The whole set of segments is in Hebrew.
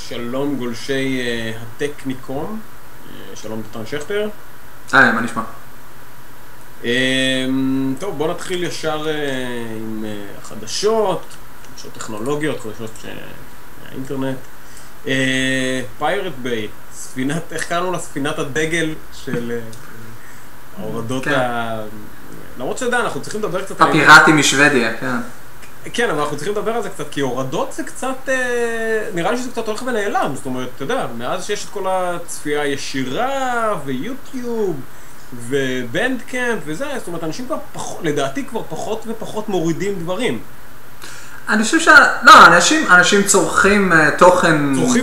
שלום גולשי הטקניקום, שלום דותן שכטר. מה נשמע? טוב, בוא נתחיל ישר עם חדשות טכנולוגיות, חדשות מהאינטרנט. פיירט ביי, ספינת, איך קראנו לה? ספינת הדגל של ההורדות למרות שאתה יודע, אנחנו צריכים לדבר קצת הפיראטים משוודיה, כן. כן, אבל אנחנו צריכים לדבר על זה קצת, כי הורדות זה קצת, נראה לי שזה קצת הולך ונעלם, זאת אומרת, אתה יודע, מאז שיש את כל הצפייה הישירה, ויוטיוב, ובנדקאמפ וזה, זאת אומרת, אנשים כבר פחות, לדעתי כבר פחות ופחות מורידים דברים. אני חושב לא, אנשים צורכים תוכן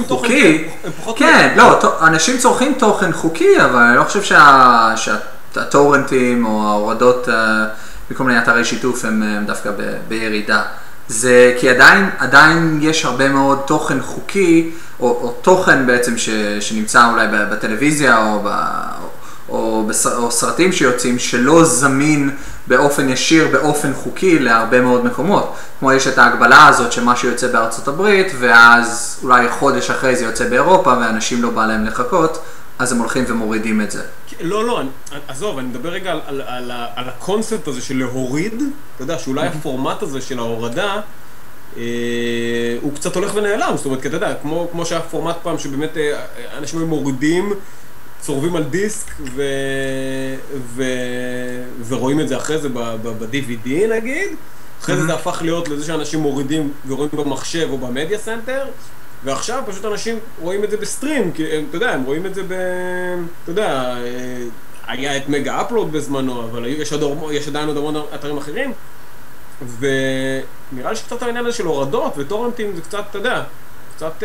חוקי. כן, לא, אנשים צורכים תוכן חוקי, אבל אני לא חושב שהטורנטים או ההורדות בכל מיני אתרי שיתוף הם דווקא בירידה. זה כי עדיין יש הרבה מאוד תוכן חוקי, או תוכן בעצם שנמצא אולי בטלוויזיה או סרטים שיוצאים שלא זמין באופן ישיר, באופן חוקי להרבה מאוד מקומות. כמו יש את ההגבלה הזאת שמה שיוצא בארצות הברית, ואז אולי חודש אחרי זה יוצא באירופה, ואנשים לא בא להם לחכות, אז הם הולכים ומורידים את זה. לא, עזוב, אני מדבר רגע על הקונספט הזה של להוריד, אתה יודע, שאולי הפורמט הזה של ההורדה, הוא קצת הולך ונעלם, זאת אומרת, כי אתה יודע, כמו שהיה פורמט פעם שבאמת אנשים היו מורידים, צורבים על דיסק ורואים את זה אחרי זה ב-DVD נגיד, אחרי זה הפך להיות לזה שאנשים מורידים ורואים במחשב או במדיה סנטר, ועכשיו פשוט אנשים רואים את זה בסטרים, כי אתה יודע, הם רואים את זה אתה יודע, היה את מגה אפלוד בזמנו, אבל יש עדיין עוד המון אתרים אחרים, ונראה לי שקצת העניין הזה של הורדות וטורנטים זה קצת, אתה יודע, קצת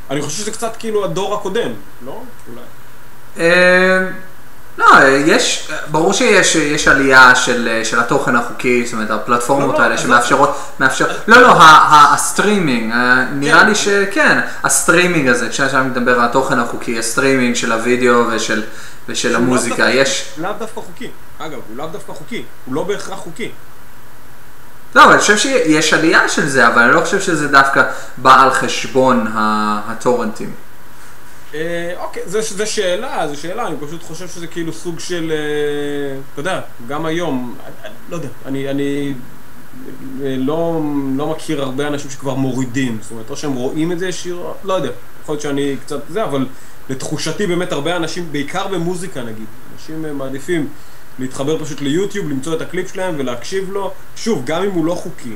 אני חושב שזה קצת כאילו הדור הקודם, לא? אולי. לא, ברור שיש עלייה של התוכן החוקי, זאת אומרת, הפלטפורמות האלה שמאפשרות, לא, הסטרימינג, נראה לי שכן, הסטרימינג הזה, כשאני מדבר על התוכן החוקי, הסטרימינג של הוידאו ושל המוזיקה, יש... לאו דווקא חוקי, אגב, הוא לאו דווקא חוקי, הוא לא בהכרח חוקי. לא, אבל אני חושב שיש עלייה של זה, אבל אני לא חושב שזה דווקא בא על חשבון הטורנטים. אוקיי, זו שאלה, אני פשוט חושב שזה כאילו סוג של, אתה יודע, גם היום, לא יודע, אני לא מכיר הרבה אנשים שכבר מורידים, זאת אומרת, או שהם רואים את זה ישיר, לא יודע, יכול להיות שאני קצת זה, אבל לתחושתי באמת הרבה אנשים, בעיקר במוזיקה נגיד, אנשים מעדיפים להתחבר פשוט ליוטיוב, למצוא את הקליפ שלהם ולהקשיב לו, שוב, גם אם הוא לא חוקי,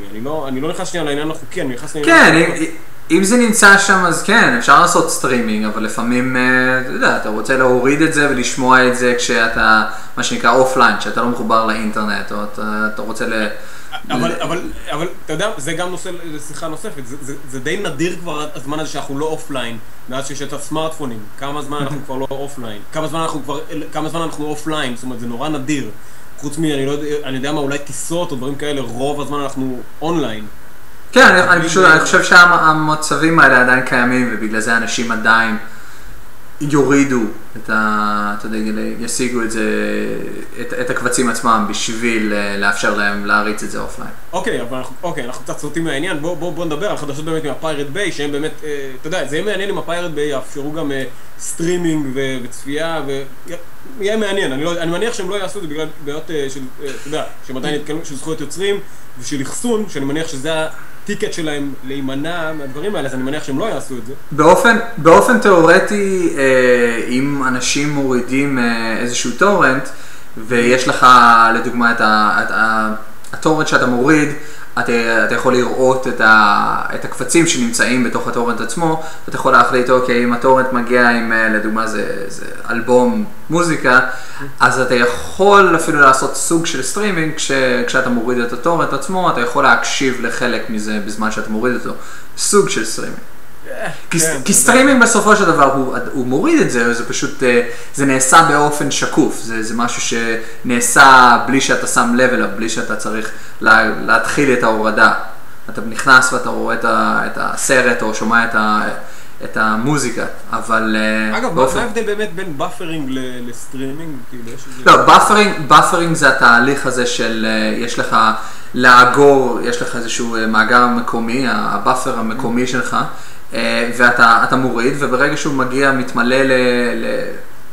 אני לא נכנס שנייה לעניין החוקי, אני נכנס לעניין החוקי. אם זה נמצא שם אז כן, אפשר לעשות סטרימינג, אבל לפעמים, אתה יודע, אתה רוצה להוריד את זה ולשמוע את זה כשאתה, מה שנקרא אופליין, כשאתה לא מחובר לאינטרנט, או אתה רוצה אבל אתה יודע, זה גם נושא לשיחה נוספת, זה די נדיר כבר הזמן הזה שאנחנו לא אופליין, מאז שיש את הסמארטפונים, כמה זמן אנחנו כבר לא אופליין, כמה זמן אנחנו אופליין, זאת אומרת, זה נורא נדיר, חוץ אני יודע מה, אולי טיסות או דברים כאלה, רוב הזמן אנחנו אונליין. כן, אני חושב שהמצבים האלה עדיין קיימים, ובגלל זה אנשים עדיין יורידו ישיגו את זה, את הקבצים עצמם בשביל לאפשר להם להריץ את זה אופליין. אוקיי, אנחנו קצת סוטים מהעניין, בוא נדבר על חדשות באמת מהפיירט ביי, שהם באמת, אתה יודע, זה יהיה מעניין אם הפיירט ביי יאפשרו גם סטרימינג וצפייה, יהיה מעניין, אני מניח שהם לא יעשו את זה בגלל בעיות של, אתה יודע, שהם עדיין יתקלמו של זכויות יוצרים ושל אחסון, שאני מניח שזה הטיקט שלהם להימנע מהדברים האלה, אז אני מניח שהם לא יעשו את זה. באופן תיאורטי, אם אנשים מורידים איזשהו טורנט, ויש לך לדוגמה את הטורנט שאתה מוריד, אתה יכול לראות את הקבצים שנמצאים בתוך הטורנט עצמו, ואתה יכול להחליט, אוקיי, אם הטורנט מגיע עם, לדוגמה, זה אלבום מוזיקה, אז אתה יכול אפילו לעשות סוג של סטרימינג, כשאתה מוריד את הטורנט עצמו, אתה יכול להקשיב לחלק מזה בזמן שאתה מוריד אותו, סוג של סטרימינג. כי סטרימינג בסופו של דבר הוא מוריד את זה, זה פשוט, זה נעשה באופן שקוף, זה משהו שנעשה בלי שאתה שם לב אליו, בלי שאתה צריך להתחיל את ההורדה. אתה נכנס ואתה רואה את הסרט או שומע את המוזיקה, אבל... אגב, מה ההבדל באמת בין באפרינג לסטרימינג? לא, באפרינג זה התהליך הזה של, יש לך לאגור, יש לך איזשהו מאגר מקומי, הבאפר המקומי שלך, ואתה מוריד, וברגע שהוא מגיע, מתמלא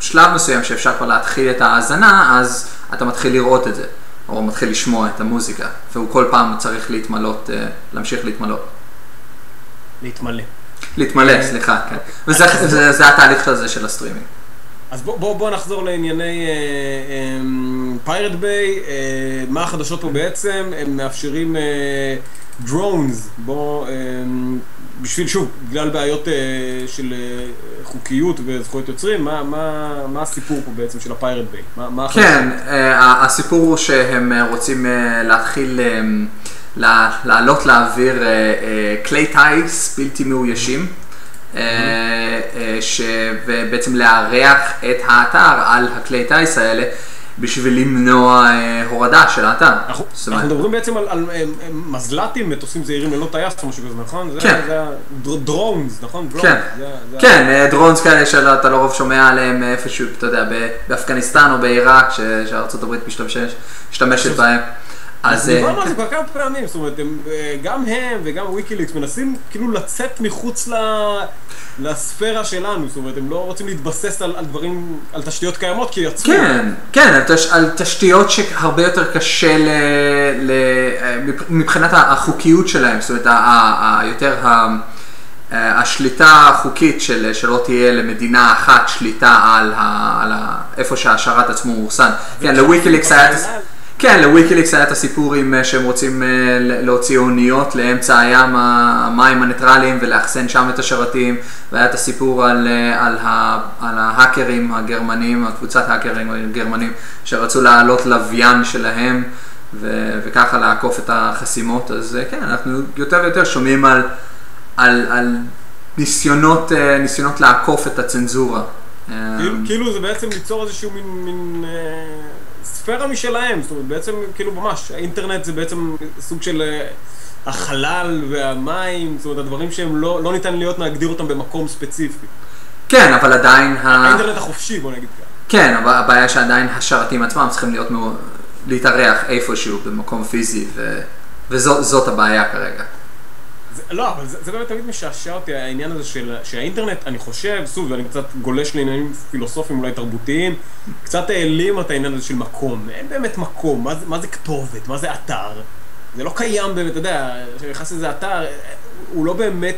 לשלב מסוים שאפשר כבר להתחיל את ההאזנה, אז אתה מתחיל לראות את זה, או מתחיל לשמוע את המוזיקה, והוא כל פעם צריך להתמלות, להמשיך להתמלות. להתמלא, סליחה, כן. וזה התהליך הזה של הסטרימינג. אז בוא נחזור לענייני פיירט ביי. מה החדשות פה בעצם? הם מאפשרים דרונס, בשביל, שוב, בגלל בעיות של חוקיות וזכויות יוצרים, מה הסיפור פה בעצם של הפיירט ביי? כן, הסיפור הוא שהם רוצים להתחיל לעלות לאוויר כלי טייס בלתי מאוישים, ובעצם לארח את האתר על הכלי טייס האלה בשביל למנוע הורדה של האתר. אנחנו מדברים בעצם על מזל"טים, מטוסים זעירים ללא טייס או משהו כזה, נכון? כן. זה דרונס, נכון? כן, דרונס כאלה שאתה לרוב שומע עליהם איפשהו, אתה יודע, באפגניסטן או בעיראק, שארצות הברית משתמשת בהם. אז דיברנו על זה כבר כמה פעמים, זאת אומרת, גם הם וגם וויקיליקס מנסים כאילו לצאת מחוץ לספירה שלנו, זאת אומרת, הם לא רוצים להתבסס על דברים, על תשתיות קיימות, כי יצאו. כן, על תשתיות שהרבה יותר קשה מבחינת החוקיות שלהם, זאת אומרת, יותר השליטה החוקית שלא תהיה למדינה אחת שליטה על איפה שהשרת עצמו מורסן. כן, לוויקיליקס היה את הסיפור שהם רוצים להוציא אוניות לאמצע המים הניטרליים ולאחסן שם את השרתים, והיה את הסיפור על ההאקרים הגרמנים, הקבוצת ההאקרים הגרמנים שרצו לעלות לוויין שלהם וככה לעקוף את החסימות. אז כן, אנחנו יותר ויותר שומעים על ניסיונות לעקוף את הצנזורה. כאילו זה בעצם ליצור איזשהו מין ספירה משלהם, זאת אומרת, בעצם כאילו ממש, האינטרנט זה בעצם סוג של החלל והמים, זאת אומרת, הדברים שהם לא ניתן להיות להגדיר אותם במקום ספציפי. כן, אבל עדיין האינטרנט החופשי, בוא נגיד ככה. כן, אבל הבעיה שעדיין השרתים עצמם צריכים להתארח איפשהו במקום פיזי, וזאת הבעיה כרגע. לא, אבל זה באמת תמיד משעשע אותי, העניין הזה שהאינטרנט, אני חושב, סוף, ואני קצת גולש לעניינים פילוסופיים אולי תרבותיים, קצת העלים את העניין הזה של מקום. אין באמת מקום, מה זה כתובת, מה זה אתר? זה לא קיים באמת, אתה יודע, כשנכנס לזה אתר, הוא לא באמת,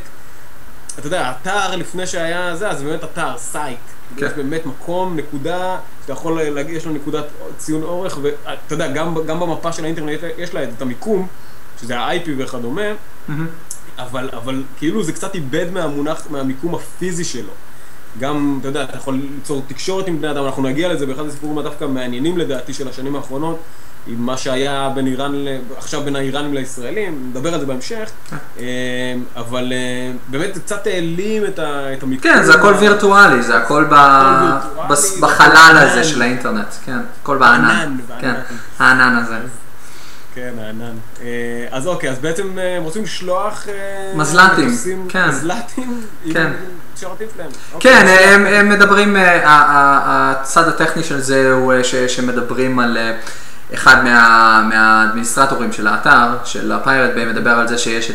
אתה יודע, אתר לפני שהיה זה, אז באמת אתר, סייט. יש באמת מקום, נקודה, שאתה יכול להגיד, יש לו נקודת ציון אורך, ואתה יודע, גם במפה של האינטרנט יש לה את המיקום, שזה ה-IP וכדומה, אבל כאילו זה קצת איבד מהמיקום הפיזי שלו. גם, אתה יודע, אתה יכול ליצור תקשורת עם בני אדם, אנחנו נגיע לזה באחד הסיפורים הדווקא מעניינים לדעתי של השנים האחרונות, עם מה שהיה עכשיו בין האיראנים לישראלים, נדבר על זה בהמשך, אבל באמת זה קצת העלים את המיקום. כן, זה הכל וירטואלי, זה הכל בחלל הזה של האינטרנט, כן, הכל בענן, כן, הענן הזה. כן, הענן. אז אוקיי, אז בעצם הם רוצים לשלוח מזל"טים, כן. מזל"טים עם שרתים שלהם. כן, הם מדברים, הצד הטכני של זה הוא שמדברים על אחד מהאדמיניסטרטורים של האתר, של הפיירט ביי, מדבר על זה שיש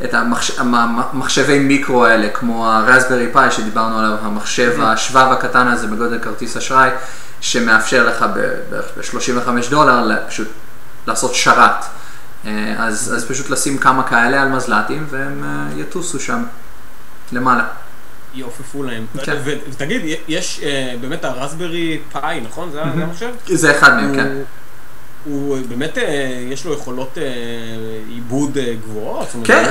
את המחשבי מיקרו האלה, כמו הרסברי פאי שדיברנו עליו, המחשב השבב הקטן הזה בגודל כרטיס אשראי, שמאפשר לך ב$35 פשוט לעשות שרת. אז פשוט לשים כמה כאלה על מזל"טים והם יטוסו שם למעלה. יעופפו להם. ותגיד, יש באמת הרסברי פאי, נכון? זה המחשב? זה אחד מהם, כן. הוא באמת, יש לו יכולות עיבוד גבוהות? כן,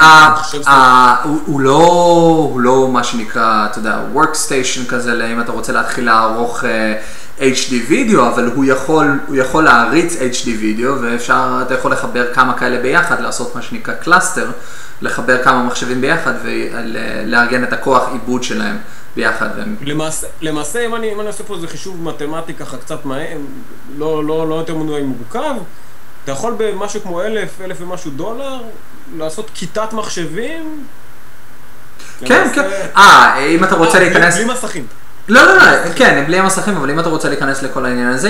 הוא לא מה שנקרא, אתה יודע, workstation כזה, אם אתה רוצה להתחיל לערוך HD וידאו, אבל הוא יכול להריץ HD וידאו, ואתה יכול לחבר כמה כאלה ביחד, לעשות מה שנקרא קלאסטר, לחבר כמה מחשבים ביחד ולארגן את הכוח עיבוד שלהם ביחד. למעשה, אם אני עושה פה איזה חישוב מתמטי ככה קצת לא יותר מורכב, אתה יכול במשהו כמו $1,000 ומשהו לעשות כיתת מחשבים? כן, כן. אם אתה רוצה להיכנס... בלי מסכים. לא, כן, בלי המסכים, אבל אם אתה רוצה להיכנס לכל העניין הזה,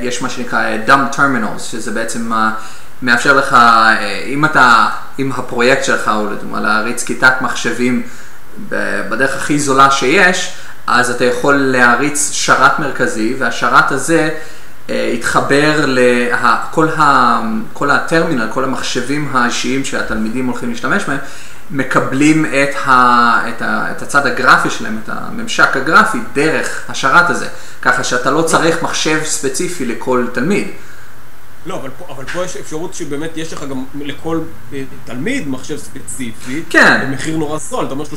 יש מה שנקרא dumb terminals, שזה בעצם מאפשר לך, אם הפרויקט שלך הוא לדוגמה להריץ כיתת מחשבים בדרך הכי זולה שיש, אז אתה יכול להריץ שרת מרכזי, והשרת הזה יתחבר לכל הטרמינל, כל המחשבים האישיים שהתלמידים הולכים להשתמש בהם, מקבלים את הצד הגרפי שלהם, את הממשק הגרפי, דרך השרת הזה, ככה שאתה לא צריך מחשב ספציפי לכל תלמיד. לא, אבל פה יש אפשרות שבאמת יש לך גם לכל תלמיד מחשב ספציפי, כן. במחיר נורא זול, אתה אומר $35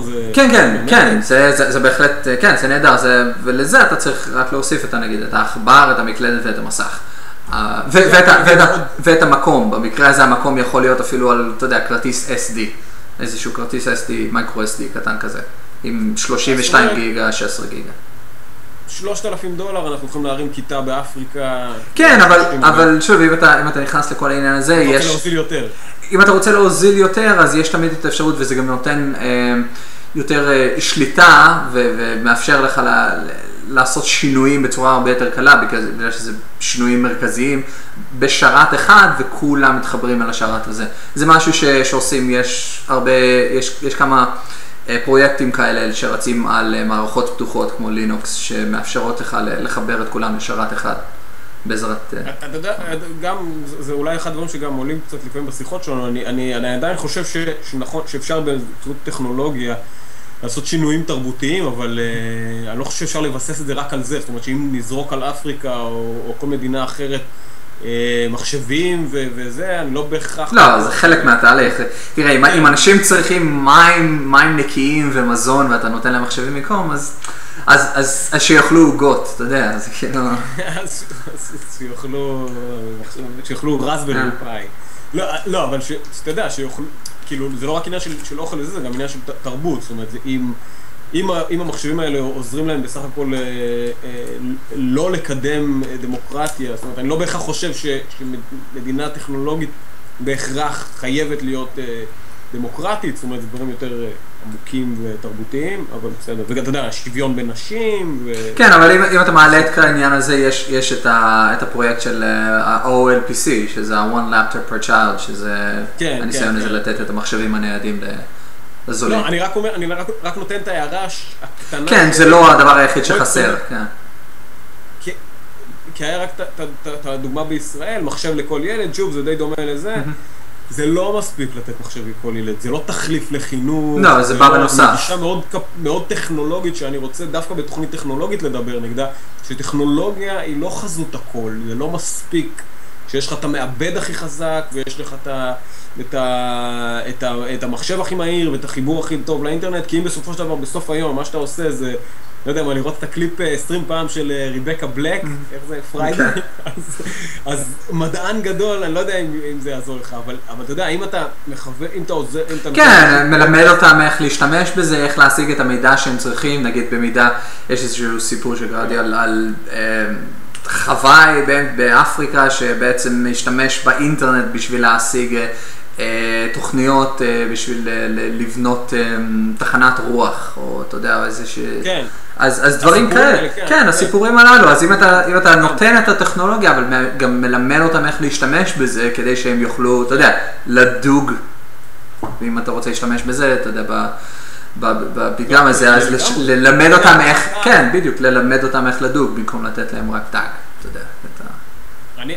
זה... כן, זה בהחלט, כן, זה נהדר, ולזה אתה צריך רק להוסיף נגיד, את העכבר, את המקלדת ואת המסך. ואת המקום, במקרה הזה המקום יכול להיות אפילו על, אתה יודע, כרטיס SD, איזשהו כרטיס SD, מייקרו SD קטן כזה, עם 32 גיגה, 16 גיגה. $3,000 אנחנו יכולים להרים כיתה באפריקה. כן, אבל שוב, אם אתה נכנס לכל העניין הזה, אתה רוצה להוזיל יותר. אם אתה רוצה להוזיל יותר, אז יש תמיד את האפשרות, וזה גם נותן יותר שליטה, ומאפשר לך לעשות שינויים בצורה הרבה יותר קלה, בגלל שזה שינויים מרכזיים בשרת אחד, וכולם מתחברים על השרת הזה. זה משהו שעושים, יש כמה פרויקטים כאלה שרצים על מערכות פתוחות כמו לינוקס, שמאפשרות לך לחבר את כולם לשרת אחד בעזרת... אתה יודע, גם, זה אולי אחד הדברים שגם עולים קצת לפעמים בשיחות שלנו, אני עדיין חושב שנכון, שאפשר באמצעות טכנולוגיה לעשות שינויים תרבותיים, אבל אני לא חושב שאפשר לבסס את זה רק על זה, זאת אומרת שאם נזרוק על אפריקה או כל מדינה אחרת מחשבים וזה, אני לא בהכרח... לא, זה חלק מהתהליך. תראה, אם אנשים צריכים מים נקיים ומזון ואתה נותן להם מחשבים מקום, אז שיאכלו עוגות, אתה יודע, אז כאילו... אז שיאכלו רסברי פאי. לא, אבל שאתה יודע, שיאכלו... כאילו, זה לא רק עניין של אוכל לזה, זה גם עניין של תרבות, זאת אומרת, אם המחשבים האלה עוזרים להם בסך הכל לא לקדם דמוקרטיה, זאת אומרת, אני לא בהכרח חושב שמדינה טכנולוגית בהכרח חייבת להיות דמוקרטית, זאת אומרת, זה דברים יותר עמוקים ותרבותיים, אבל בסדר, וגם אתה יודע, שוויון בין נשים כן, אבל אם אתה מעלה את העניין הזה, יש את הפרויקט של ה-OLPC, שזה ה-One Laptop Per Child, שזה הניסיון הזה לתת את המחשבים הניידים לזולים. לא, אני רק אומר, אני רק נותן את ההערה הקטנה. כן, זה לא הדבר היחיד שחסר, כן. כי היה רק את הדוגמה בישראל, מחשב לכל ילד, שוב, זה די דומה לזה. זה לא מספיק לתת מחשב לכל ילד, זה לא תחליף לחינוך. לא, זה בא בנוסף. זה גישה מאוד טכנולוגית, שאני רוצה דווקא בתוכנית טכנולוגית לדבר נגדה, שטכנולוגיה היא לא חזות הכל, זה לא מספיק שיש לך את המעבד הכי חזק, ויש לך את המחשב הכי מהיר, ואת החיבור הכי טוב לאינטרנט, כי אם בסופו של דבר, בסוף היום, מה שאתה עושה זה, לא יודע מה, לראות את הקליפ 20 פעם של ריבקה בלק, איך זה, פריידי, אז מדען גדול, אני לא יודע אם זה יעזור לך, אבל אתה יודע, אם אתה מחווה, אם אתה עוזר, כן, מלמד אותם איך להשתמש בזה, איך להשיג את המידע שהם צריכים, נגיד במידה, יש איזשהו סיפור שקראתי על חוואי באפריקה, שבעצם משתמש באינטרנט בשביל להשיג תוכניות בשביל לבנות תחנת רוח, או אתה יודע, איזה ש... כן. אז דברים כאלה, כן, הסיפורים הללו, אז אם אתה נותן את הטכנולוגיה, אבל גם מלמד אותם איך להשתמש בזה, כדי שהם יוכלו, אתה יודע, לדוג, ואם אתה רוצה להשתמש בזה, אתה יודע, בפתגם הזה, אז ללמד אותם איך, כן, בדיוק, ללמד אותם איך לדוג, במקום לתת להם רק טאג, אתה יודע,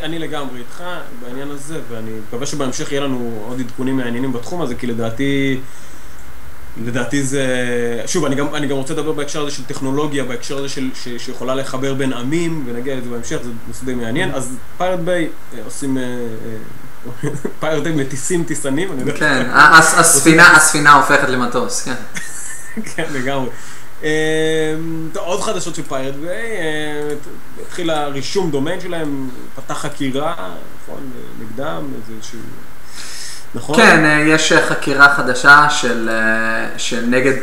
אני לגמרי איתך בעניין הזה, ואני מקווה שבהמשך יהיה לנו עוד עדכונים מעניינים בתחום הזה, כי לדעתי זה... שוב, אני גם רוצה לדבר בהקשר הזה של טכנולוגיה, בהקשר הזה שיכולה לחבר בין עמים, ונגיע לזה בהמשך, זה נושא די מעניין. אז פיירט ביי עושים... פיירט ביי מטיסים טיסנים, אני יודע. כן, הספינה הופכת למטוס, כן. כן, לגמרי. עוד חדשות של פיירט ביי, התחיל הרישום דומיין שלהם, פתח חקירה, נכון, נגדם, איזשהו... נכון? כן, יש חקירה חדשה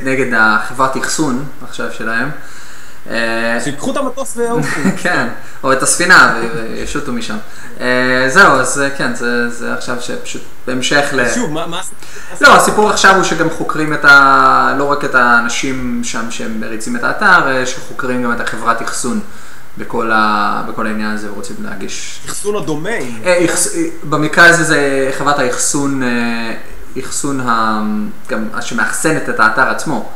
נגד החברת אחסון עכשיו שלהם, שיקחו את המטוס ויעופו. כן, או את הספינה וישוטו משם. זהו, אז כן, זה עכשיו שפשוט בהמשך שוב, מה לא, הסיפור עכשיו הוא שגם חוקרים לא רק את האנשים שם שהם מריצים את האתר, שחוקרים גם את החברת אחסון בכל העניין הזה ורוצים להגיש. אחסון הדומיין. במקרה הזה זה חברת האחסון, גם שמאחסנת את האתר עצמו,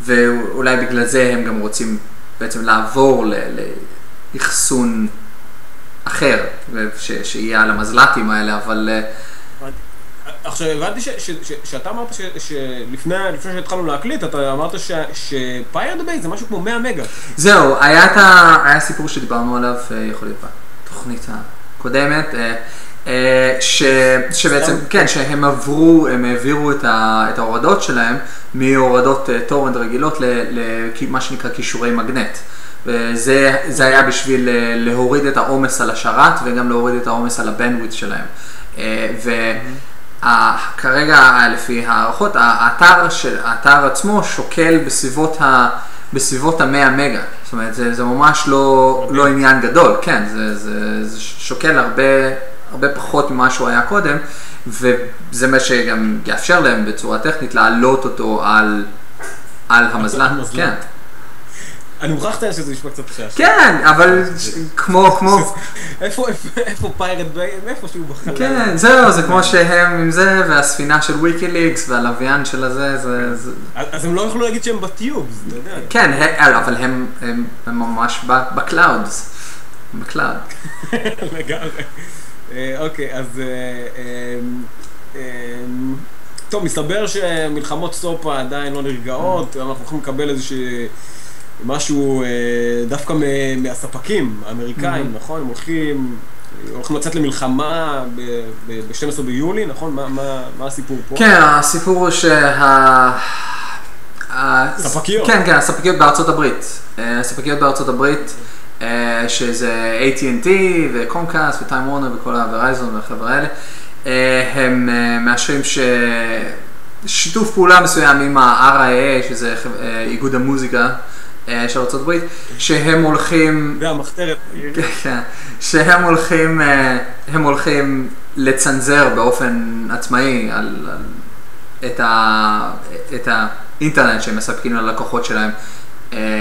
ואולי בגלל זה הם גם רוצים בעצם לעבור לאחסון אחר, שיהיה על המזל"טים האלה, אבל... עכשיו, הבנתי שאתה אמרת שלפני שהתחלנו להקליט, אתה אמרת שפייר דביי זה משהו כמו 100 מגה. זהו, היה סיפור שדיברנו עליו, יכול להיות בתוכנית הקודמת, שבעצם, כן, שהם העבירו את ההורדות שלהם מהורדות טורנט רגילות למה שנקרא קישורי מגנט. וזה היה בשביל להוריד את העומס על השרת וגם להוריד את העומס על הבנדווידט שלהם. כרגע, לפי הערכות, האתר עצמו שוקל בסביבות ה-100 מגה. זאת אומרת, זה ממש לא עניין גדול, כן, זה שוקל הרבה פחות ממה שהוא היה קודם, וזה מה שגם יאפשר להם בצורה טכנית לעלות אותו על המזל"ט. כן. אני מוכרח לציין שזה נשמע קצת חשש. כן, אבל כמו... איפה פיירט ביי? איפה שהוא בחלל? כן, זהו, זה כמו שהם עם זה, והספינה של ויקיליקס, והלוויין של הזה, זה... אז הם לא יכולו להגיד שהם בטיוב, אתה יודע. כן, אבל הם ממש בקלאודס. בקלאוד. לגמרי. אוקיי, אז... טוב, מסתבר שמלחמות סופה עדיין לא נרגעות, אנחנו יכולים לקבל איזושהי... משהו דווקא מהספקים האמריקאים, נכון? הם הולכים לצאת למלחמה ב-12 ביולי, נכון? מה הסיפור פה? כן, הסיפור הוא ספקיות. כן, הספקיות בארצות הברית. הספקיות בארצות הברית, שזה AT&T וקומקאסט וטיים וורנר וכל הוורייזון והחבר'ה האלה, הם מאשרים שיתוף פעולה מסוים עם ה-RIA, שזה איגוד המוזיקה, של ארצות הברית, שהם הולכים... והמחתרת. כן, שהם הולכים לצנזר באופן עצמאי את האינטרנט שהם מספקים ללקוחות שלהם,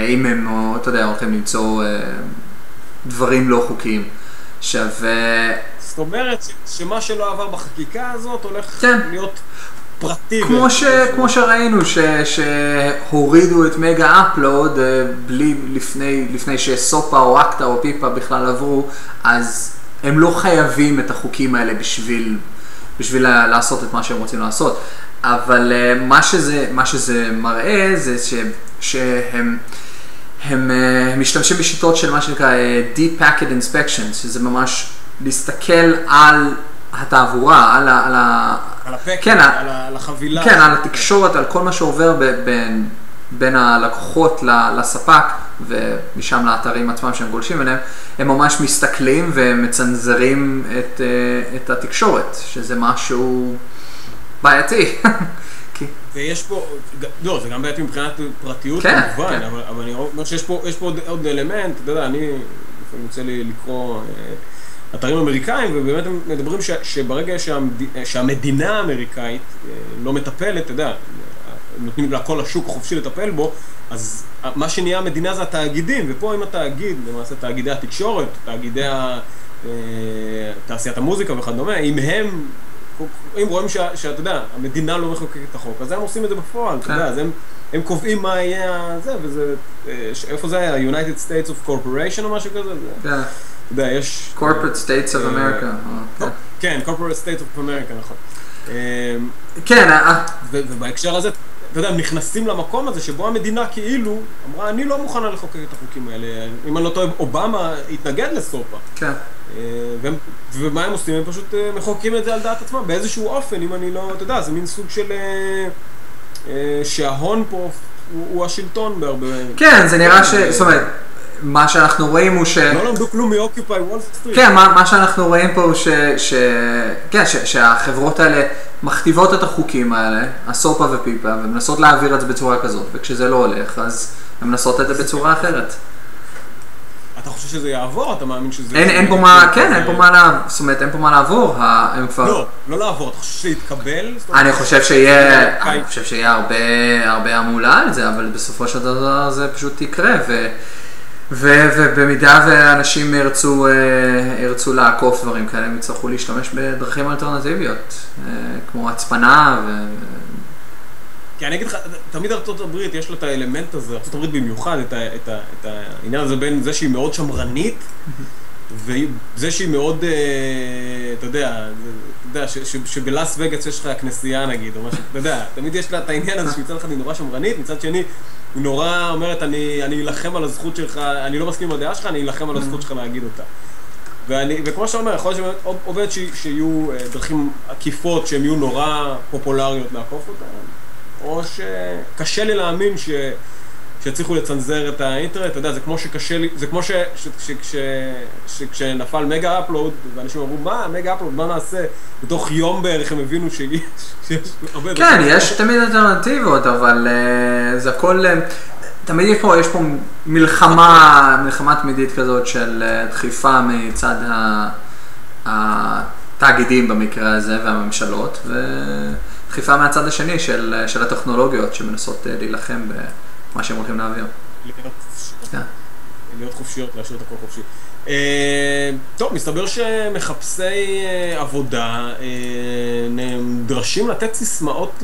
אם הם, אתה יודע, הולכים למצוא דברים לא חוקיים. זאת אומרת שמה שלא עבר בחקיקה הזאת הולך להיות... פרטי. כמו שראינו שהורידו את מגה אפלוד לפני שסופה או אקטה או פיפה בכלל עברו, אז הם לא חייבים את החוקים האלה בשביל לעשות את מה שהם רוצים לעשות. אבל מה שזה מראה זה שהם משתמשים בשיטות של מה שנקרא Deep Packet Inspection, שזה ממש להסתכל על התעבורה, על הפקט, על החבילה. כן, על התקשורת, על כל מה שעובר בין הלקוחות לספק, ומשם לאתרים עצמם שהם גולשים אליהם, הם ממש מסתכלים ומצנזרים את התקשורת, שזה משהו בעייתי. ויש פה, לא, זה גם בעייתי מבחינת פרטיות כמובן, אבל אני אומר שיש פה עוד אלמנט, אתה יודע, אני רוצה לקרוא... אתרים אמריקאים, ובאמת הם מדברים שברגע שהמדינה האמריקאית לא מטפלת, אתה יודע, נותנים לה כל השוק החופשי לטפל בו, אז מה שנהיה המדינה זה התאגידים, ופה עם התאגיד, למעשה תאגידי התקשורת, תאגידי תעשיית המוזיקה וכדומה, אם רואים שאתה יודע, המדינה לא מחוקקת את החוק, אז הם עושים את זה בפועל, אתה יודע, אז הם קובעים מה יהיה זה, וזה, איפה זה היה? United States of Corporation או משהו כזה? כן. אתה יודע, יש... Corporate States of America. כן, Corporate States of America, נכון. כן. ובהקשר הזה, אתה יודע, הם נכנסים למקום הזה שבו המדינה כאילו אמרה, אני לא מוכנה לחוקק את החוקים האלה. אם אני לא טועה, אובמה התנגד לסופה. כן. ומה הם עושים? הם פשוט מחוקקים את זה על דעת עצמם, באיזשהו אופן, אם אני לא... אתה יודע, זה מין סוג של... שההון פה הוא השלטון בהרבה... כן, זה נראה זאת אומרת, מה שאנחנו רואים הוא לא למדו כלום מ-Occupy Wall Street. כן, מה שאנחנו רואים פה הוא שהחברות האלה מכתיבות את החוקים האלה, הסופה ופיפה, ומנסות להעביר את זה בצורה כזאת, וכשזה לא הולך, אז הן מנסות את זה בצורה אחרת. אתה חושב שזה יעבור? אתה מאמין שזה... אין פה מה, כן, אין פה מה, זאת אומרת, אין פה מה לעבור, הם כבר... לא לעבור, אתה חושב שזה יתקבל? אני חושב שיהיה הרבה המולה על זה, אבל בסופו של דבר זה פשוט יקרה, ובמידה ואנשים ירצו לעקוף דברים כאלה, הם יצטרכו להשתמש בדרכים אלטרנטיביות, כמו הצפנה כי אני אגיד לך, תמיד ארצות הברית יש לה את האלמנט הזה, ארצות הברית במיוחד, את העניין הזה בין זה שהיא מאוד שמרנית, וזה שהיא מאוד, אתה יודע, שבלאס וגאס יש לך הכנסייה נגיד, או משהו, אתה יודע, תמיד יש לה את העניין הזה שמצד אחד היא נורא שמרנית, מצד שני היא נורא אומרת, אני אלחם על הזכות שלך, אני לא מסכים עם הדעה שלך, אני אלחם על הזכות שלך להגיד אותה. וכמו שאומר, יכול להיות שבאמת עובד שיהיו דרכים עקיפות שהן יהיו נורא פופולריות לעקוף אותן, או שקשה לי להאמין שיצליחו לצנזר את האינטרנט, אתה יודע, זה כמו שקשה לי, זה כמו שכשנפל מגה אפלוד, ואנשים אמרו, מה, מגה אפלוד, מה נעשה? בתוך יום בערך הם הבינו שיש הרבה... כן, יש תמיד אלטרנטיבות, אבל זה הכל, תמיד יש פה מלחמה תמידית כזאת של דחיפה מצד התאגידים במקרה הזה והממשלות, דחיפה מהצד השני של הטכנולוגיות שמנסות להילחם במה שהם הולכים להעביר. להיות חופשיות, להשאיר את הכל חופשי. טוב, מסתבר שמחפשי עבודה נדרשים לתת סיסמאות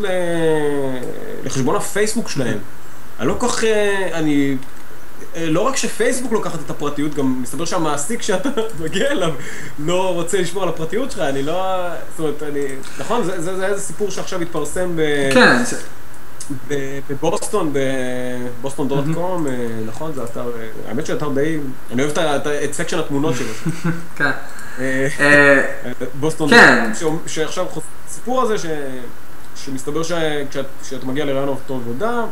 לחשבון הפייסבוק שלהם. אני לא כל כך, לא רק שפייסבוק לוקחת את הפרטיות, גם מסתבר שהמעסיק שאתה מגיע אליו לא רוצה לשמור על הפרטיות שלך, אני לא, זאת אומרת, נכון, זה איזה סיפור שעכשיו התפרסם בבוסטון, בבוסטון.com, נכון, זה אתר, האמת שאתר די, אני אוהב את סקשן התמונות שלו. כן. בוסטון, שעכשיו הסיפור הזה שמסתבר כשאתה מגיע לרעיון עבודה,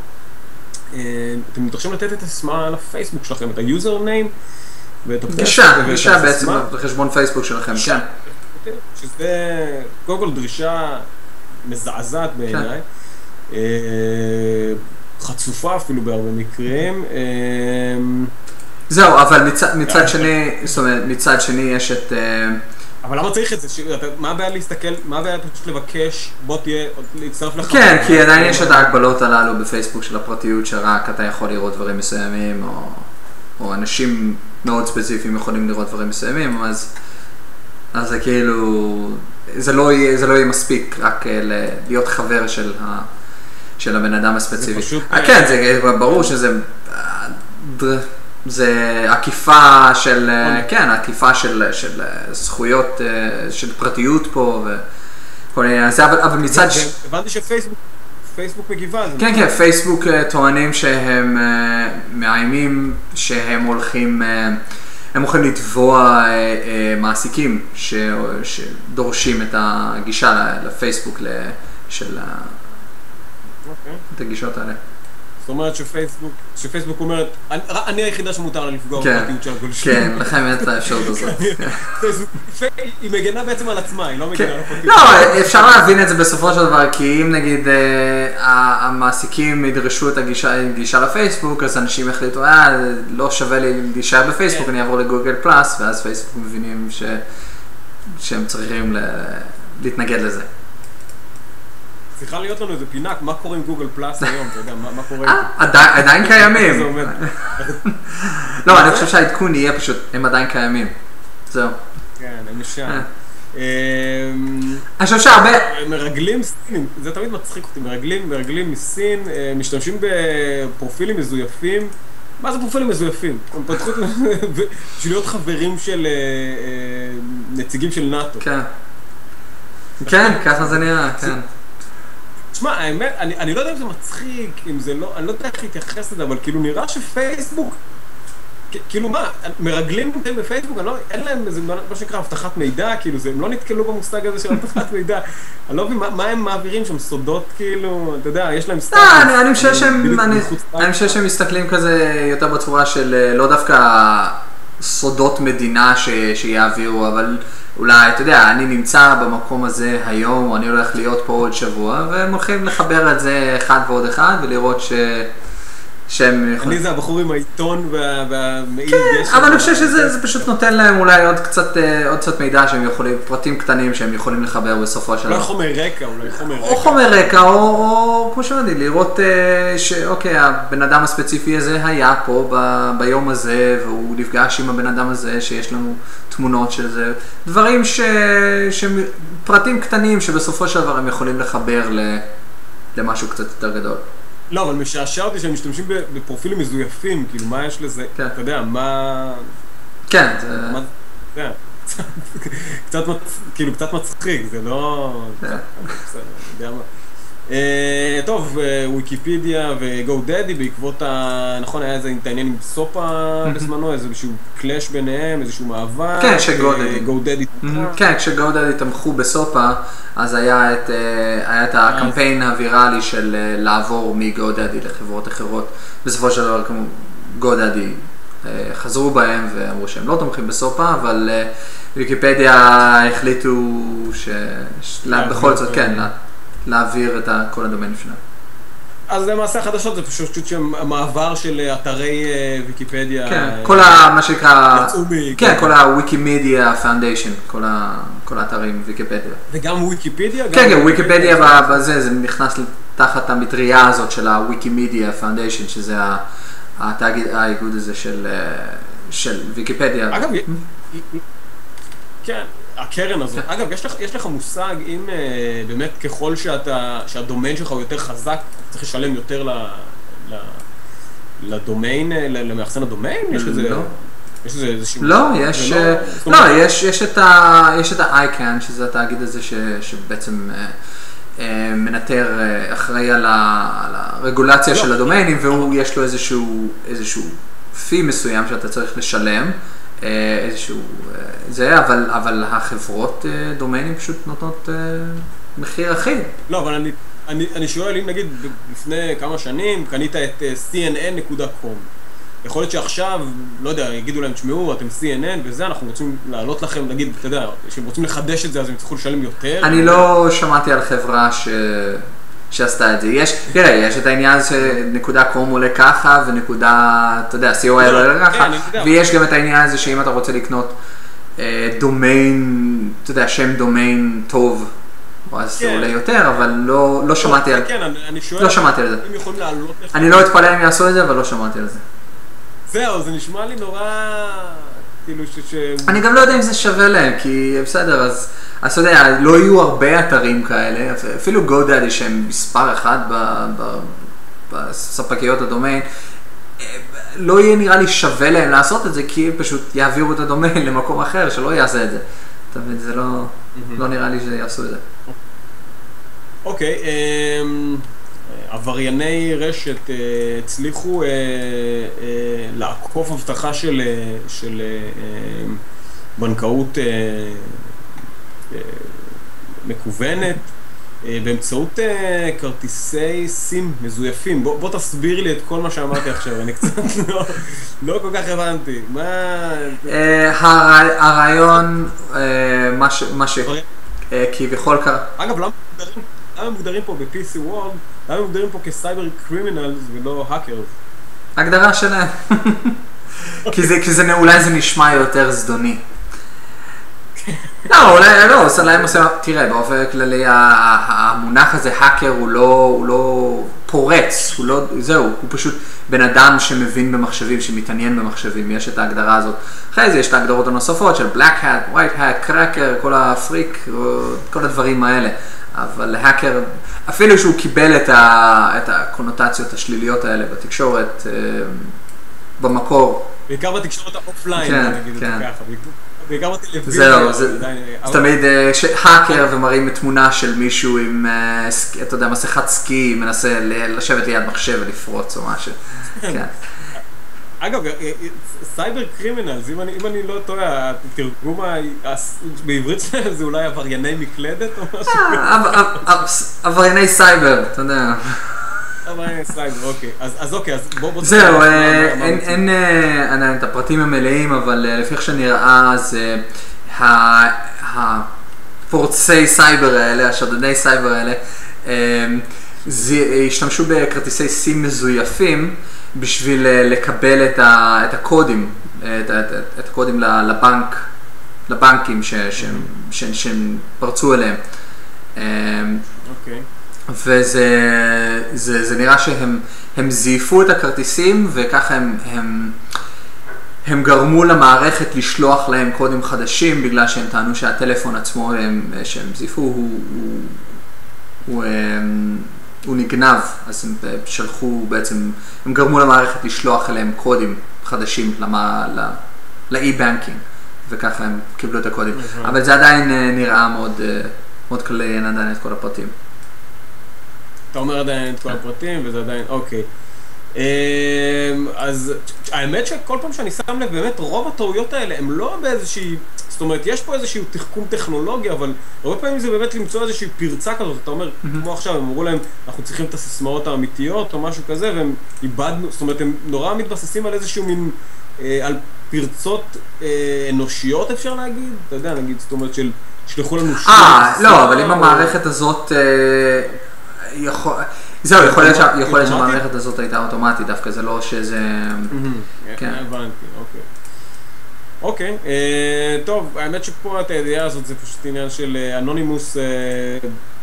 אתם מתרשים לתת את הסיסמה לפייסבוק שלכם, את היוזר ניים ואת גישה בעצם לחשבון פייסבוק שלכם, כן. שזה קודם כל דרישה מזעזעת בעיניי, חצופה אפילו בהרבה מקרים. זהו, אבל מצד שני יש את... אבל למה צריך את זה? מה הבעיה להסתכל, מה הבעיה פשוט לבקש, בוא תהיה, להצטרף לך? כן, כי עדיין יש את ההגבלות הללו בפייסבוק של הפרטיות, שרק אתה יכול לראות דברים מסוימים, או אנשים מאוד ספציפיים יכולים לראות דברים מסוימים, אז זה כאילו, זה לא יהיה מספיק רק להיות חבר של הבן אדם הספציפי. כן, זה ברור שזה... זה עקיפה של, כן, עקיפה של זכויות, של פרטיות פה וכל העניין הזה, אבל מצד הבנתי שפייסבוק מגיבה על זה. כן, כן, פייסבוק טוענים שהם מאיימים שהם הולכים לתבוע מעסיקים שדורשים את הגישה לפייסבוק של את הגישות האלה. זאת אומרת שפייסבוק אומרת, אני היחידה שמותר לה לפגוע בפרטיות של הגולשים. כן, לכם אין את האפשרות הזאת. היא מגנה בעצם על עצמה, היא לא מגנה על הפרטיות. לא, אפשר להבין את זה בסופו של דבר, כי אם נגיד המעסיקים ידרשו את הגישה לפייסבוק, אז אנשים יחליטו, לא שווה לי גישה בפייסבוק, אני אעבור לגוגל פלאס, ואז פייסבוק מבינים שהם צריכים להתנגד לזה. צריכה להיות לנו איזה פינה, מה קורה עם גוגל פלאס היום, אתה יודע, מה קורה עם זה? עדיין קיימים. לא, אני חושב שהעדכון יהיה פשוט, הם עדיין קיימים. זהו. כן, הם שם. אני חושב שהרבה... מרגלים סינים, זה תמיד מצחיק אותי, מרגלים מסין, משתמשים בפרופילים מזויפים. מה זה פרופילים מזויפים? הם פתחו בשביל להיות חברים של נציגים של נאטו. כן. כן, ככה זה נראה, כן. תשמע, האמת, אני לא יודע אם זה מצחיק, אם זה לא, אני לא יודע איך להתייחס לזה, אבל כאילו נראה שפייסבוק, כאילו מה, מרגלים אותם בפייסבוק, אין להם איזה, מה שנקרא, הבטחת מידע, כאילו, הם לא נתקלו במושג הזה של הבטחת מידע, אני לא מבין מה הם מעבירים שם, סודות כאילו, אתה יודע, יש להם סטאפ. אני חושב שהם מסתכלים כזה יותר בצורה של לא דווקא סודות מדינה שיעבירו, אבל אולי, אתה יודע, אני נמצא במקום הזה היום, אני הולך להיות פה עוד שבוע, והם הולכים לחבר את זה אחד ועוד אחד, ולראות אני זה הבחור עם העיתון והמעיל גשם. אבל אני חושב שזה פשוט נותן להם אולי עוד קצת מידע שהם יכולים, פרטים קטנים שהם יכולים לחבר בסופו של דבר. אולי חומר רקע, או חומר רקע, או כמו שאמרתי, לראות שאוקיי, הבן אדם הספציפי הזה היה פה ביום הזה, והוא נפגש עם הבן אדם הזה, שיש לנו תמונות של זה. דברים פרטים קטנים שבסופו של דבר הם יכולים לחבר למשהו קצת יותר גדול. לא, אבל משעשע אותי שהם משתמשים בפרופילים מזויפים, כאילו מה יש לזה, אתה יודע, מה... כן, זה... קצת מצחיק, זה לא... בסדר, יודע מה. טוב, ויקיפדיה וגו-דדי בעקבות נכון, היה איזה עניין עם סופה בזמנו, איזשהו קלאש ביניהם, איזשהו מאבק. כן, שגו-דדי. כן, כשגו-דדי תמכו בסופה, אז היה את הקמפיין הוויראלי של לעבור מגו-דדי לחברות אחרות. בסופו של דבר, כמו גו-דדי חזרו בהם ואמרו שהם לא תומכים בסופה, אבל ויקיפדיה החליטו שבכל זאת, כן, להעביר את כל הדומיין שלנו. אז למעשה החדשות זה פשוט שהמעבר של אתרי ויקיפדיה... כן, כל מה שנקרא... כן, כל הוויקימדיה פאונדיישן, כל האתרים ויקיפדיה. וגם ויקיפדיה? כן, כן, ויקיפדיה בזה, זה נכנס תחת המטריה הזאת של הוויקימדיה פאונדיישן, שזה האיגוד הזה של ויקיפדיה. אגב, כן. הקרן הזאת. אגב, יש לך מושג אם באמת ככל שהדומיין שלך הוא יותר חזק, צריך לשלם יותר לדומיין, למאחסן הדומיין? יש לזה... יש לזה איזושהי... לא, יש את ה-ICANN, שזה התאגיד הזה שבעצם מנטר, אחראי על הרגולציה של הדומיינים, והוא יש לו איזשהו פי מסוים שאתה צריך לשלם. איזשהו זה, אבל החברות דומיינים פשוט נותנות מחיר אחיד. לא, אבל אני שואל, אם נגיד לפני כמה שנים קנית את cnn.com, יכול להיות שעכשיו, לא יודע, יגידו להם, תשמעו, אתם CNN וזה, אנחנו רוצים לעלות לכם, נגיד, אתה יודע, שהם רוצים לחדש את זה, אז הם צריכו לשלם יותר. אני לא שמעתי על חברה שעשתה את זה. יש את העניין הזה, נקודה קום עולה ככה, ונקודה, אתה יודע, COL עולה ככה, ויש גם את העניין הזה שאם אתה רוצה לקנות דומיין, אתה יודע, שם דומיין טוב, אז זה עולה יותר, אבל לא שמעתי על זה. אני לא אתפלא אם יעשו את זה, אבל לא שמעתי על זה. זהו, זה נשמע לי נורא... אני גם לא יודע אם זה שווה להם, כי בסדר, אז אתה יודע, לא יהיו הרבה אתרים כאלה, אפילו GoDaddy שהם מספר אחד בספקיות הדומיין, לא יהיה נראה לי שווה להם לעשות את זה, כי הם פשוט יעבירו את הדומיין למקום אחר שלא יעשה את זה. אתה מבין, זה לא נראה לי שיעשו את זה. אוקיי, עברייני רשת הצליחו לעקוף הבטחה של בנקאות מקוונת באמצעות כרטיסי סים מזויפים. בוא תסביר לי את כל מה שאמרתי עכשיו, אני קצת לא כל כך הבנתי. הרעיון, מה שכביכול קרה. אגב, למה מוגדרים פה ב-PC World, למה מוגדרים פה כסייבר קרימינלס ולא האקרס? הגדרה שלהם. כי אולי זה נשמע יותר זדוני. לא, אולי לא, עושה להם עושה, תראה, באופן כללי המונח הזה, האקר, הוא לא פורץ, זהו, הוא פשוט בן אדם שמבין במחשבים, שמתעניין במחשבים, יש את ההגדרה הזאת. אחרי זה יש את ההגדרות הנוספות של black hat, white hat, cracker, כל הפריק, כל הדברים האלה. אבל האקר, אפילו שהוא קיבל את הקונוטציות השליליות האלה בתקשורת, במקור. בעיקר בתקשורת האופליין, נגיד את זה ככה. בעיקר בטלוויזיה. זהו, זה תמיד האקר ומראים תמונה של מישהו עם, אתה יודע, מסכת סקי, מנסה לשבת ליד מחשב ולפרוץ או משהו. אגב, סייבר קרימינלס, אם אני לא טועה, התרגום בעברית שלהם זה אולי עברייני מקלדת או משהו? עברייני סייבר, אתה יודע. עברייני סייבר, אוקיי. אז אוקיי, אז בוא... זהו, אין את הפרטים המלאים, אבל לפי איך שנראה, זה הפורצי סייבר האלה, השדדני סייבר האלה, השתמשו בכרטיסי סים מזויפים, בשביל לקבל את הקודים, את הקודים לבנקים שהם פרצו אליהם. אוקיי. וזה נראה שהם זייפו את הכרטיסים, וככה הם גרמו למערכת לשלוח להם קודים חדשים, בגלל שהם טענו שהטלפון עצמו שהם זייפו הוא נגנב, אז הם שלחו בעצם, הם גרמו למערכת לשלוח אליהם קודים חדשים לאי-בנקינג, וככה הם קיבלו את הקודים. אבל זה עדיין נראה מאוד קל לעיין עדיין את כל הפרטים. אתה אומר עדיין את כל הפרטים, וזה עדיין, אוקיי. אז האמת שכל פעם שאני שם לב, באמת רוב הטעויות האלה הם לא באיזושהי, זאת אומרת, יש פה איזשהו תחכום טכנולוגי, אבל הרבה פעמים זה באמת למצוא איזושהי פרצה כזאת. אתה אומר, כמו עכשיו, הם אמרו להם, אנחנו צריכים את הסיסמאות האמיתיות או משהו כזה, והם איבדנו, זאת אומרת, הם נורא מתבססים על איזשהו מין, על פרצות אנושיות, אפשר להגיד? אתה יודע, נגיד, זאת אומרת, של שלחו לנו לא, אבל אם המערכת הזאת זהו, יכול להיות שהמערכת הזאת הייתה אוטומטית, דווקא זה לא שזה... כן, הבנתי, אוקיי. טוב, האמת שפה את הידיעה הזאת זה פשוט עניין של אנונימוס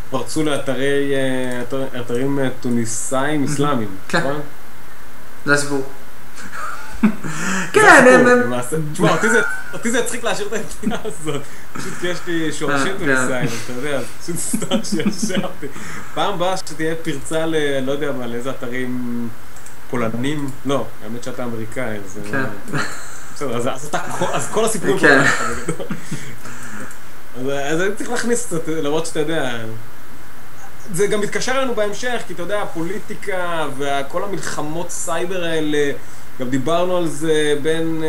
פרצו לאתרים טוניסאים אסלאמיים, נכון? זה הסיפור. כן, תשמע, אותי זה הצחיק להשאיר את הידיעה הזאת, פשוט כי יש לי שורשים טוניסאים, אתה יודע, פשוט סתם שישבתי. פעם באה שתהיה פרצה לא יודע מה, לאיזה אתרים פולנים, לא, האמת שאתה אמריקאי, אז בסדר, אז כל הסיפורים פה. אז אני צריך להכניס קצת, למרות שאתה יודע, זה גם מתקשר לנו בהמשך, כי אתה יודע, הפוליטיקה וכל המלחמות סייבר האלה, גם דיברנו על זה בין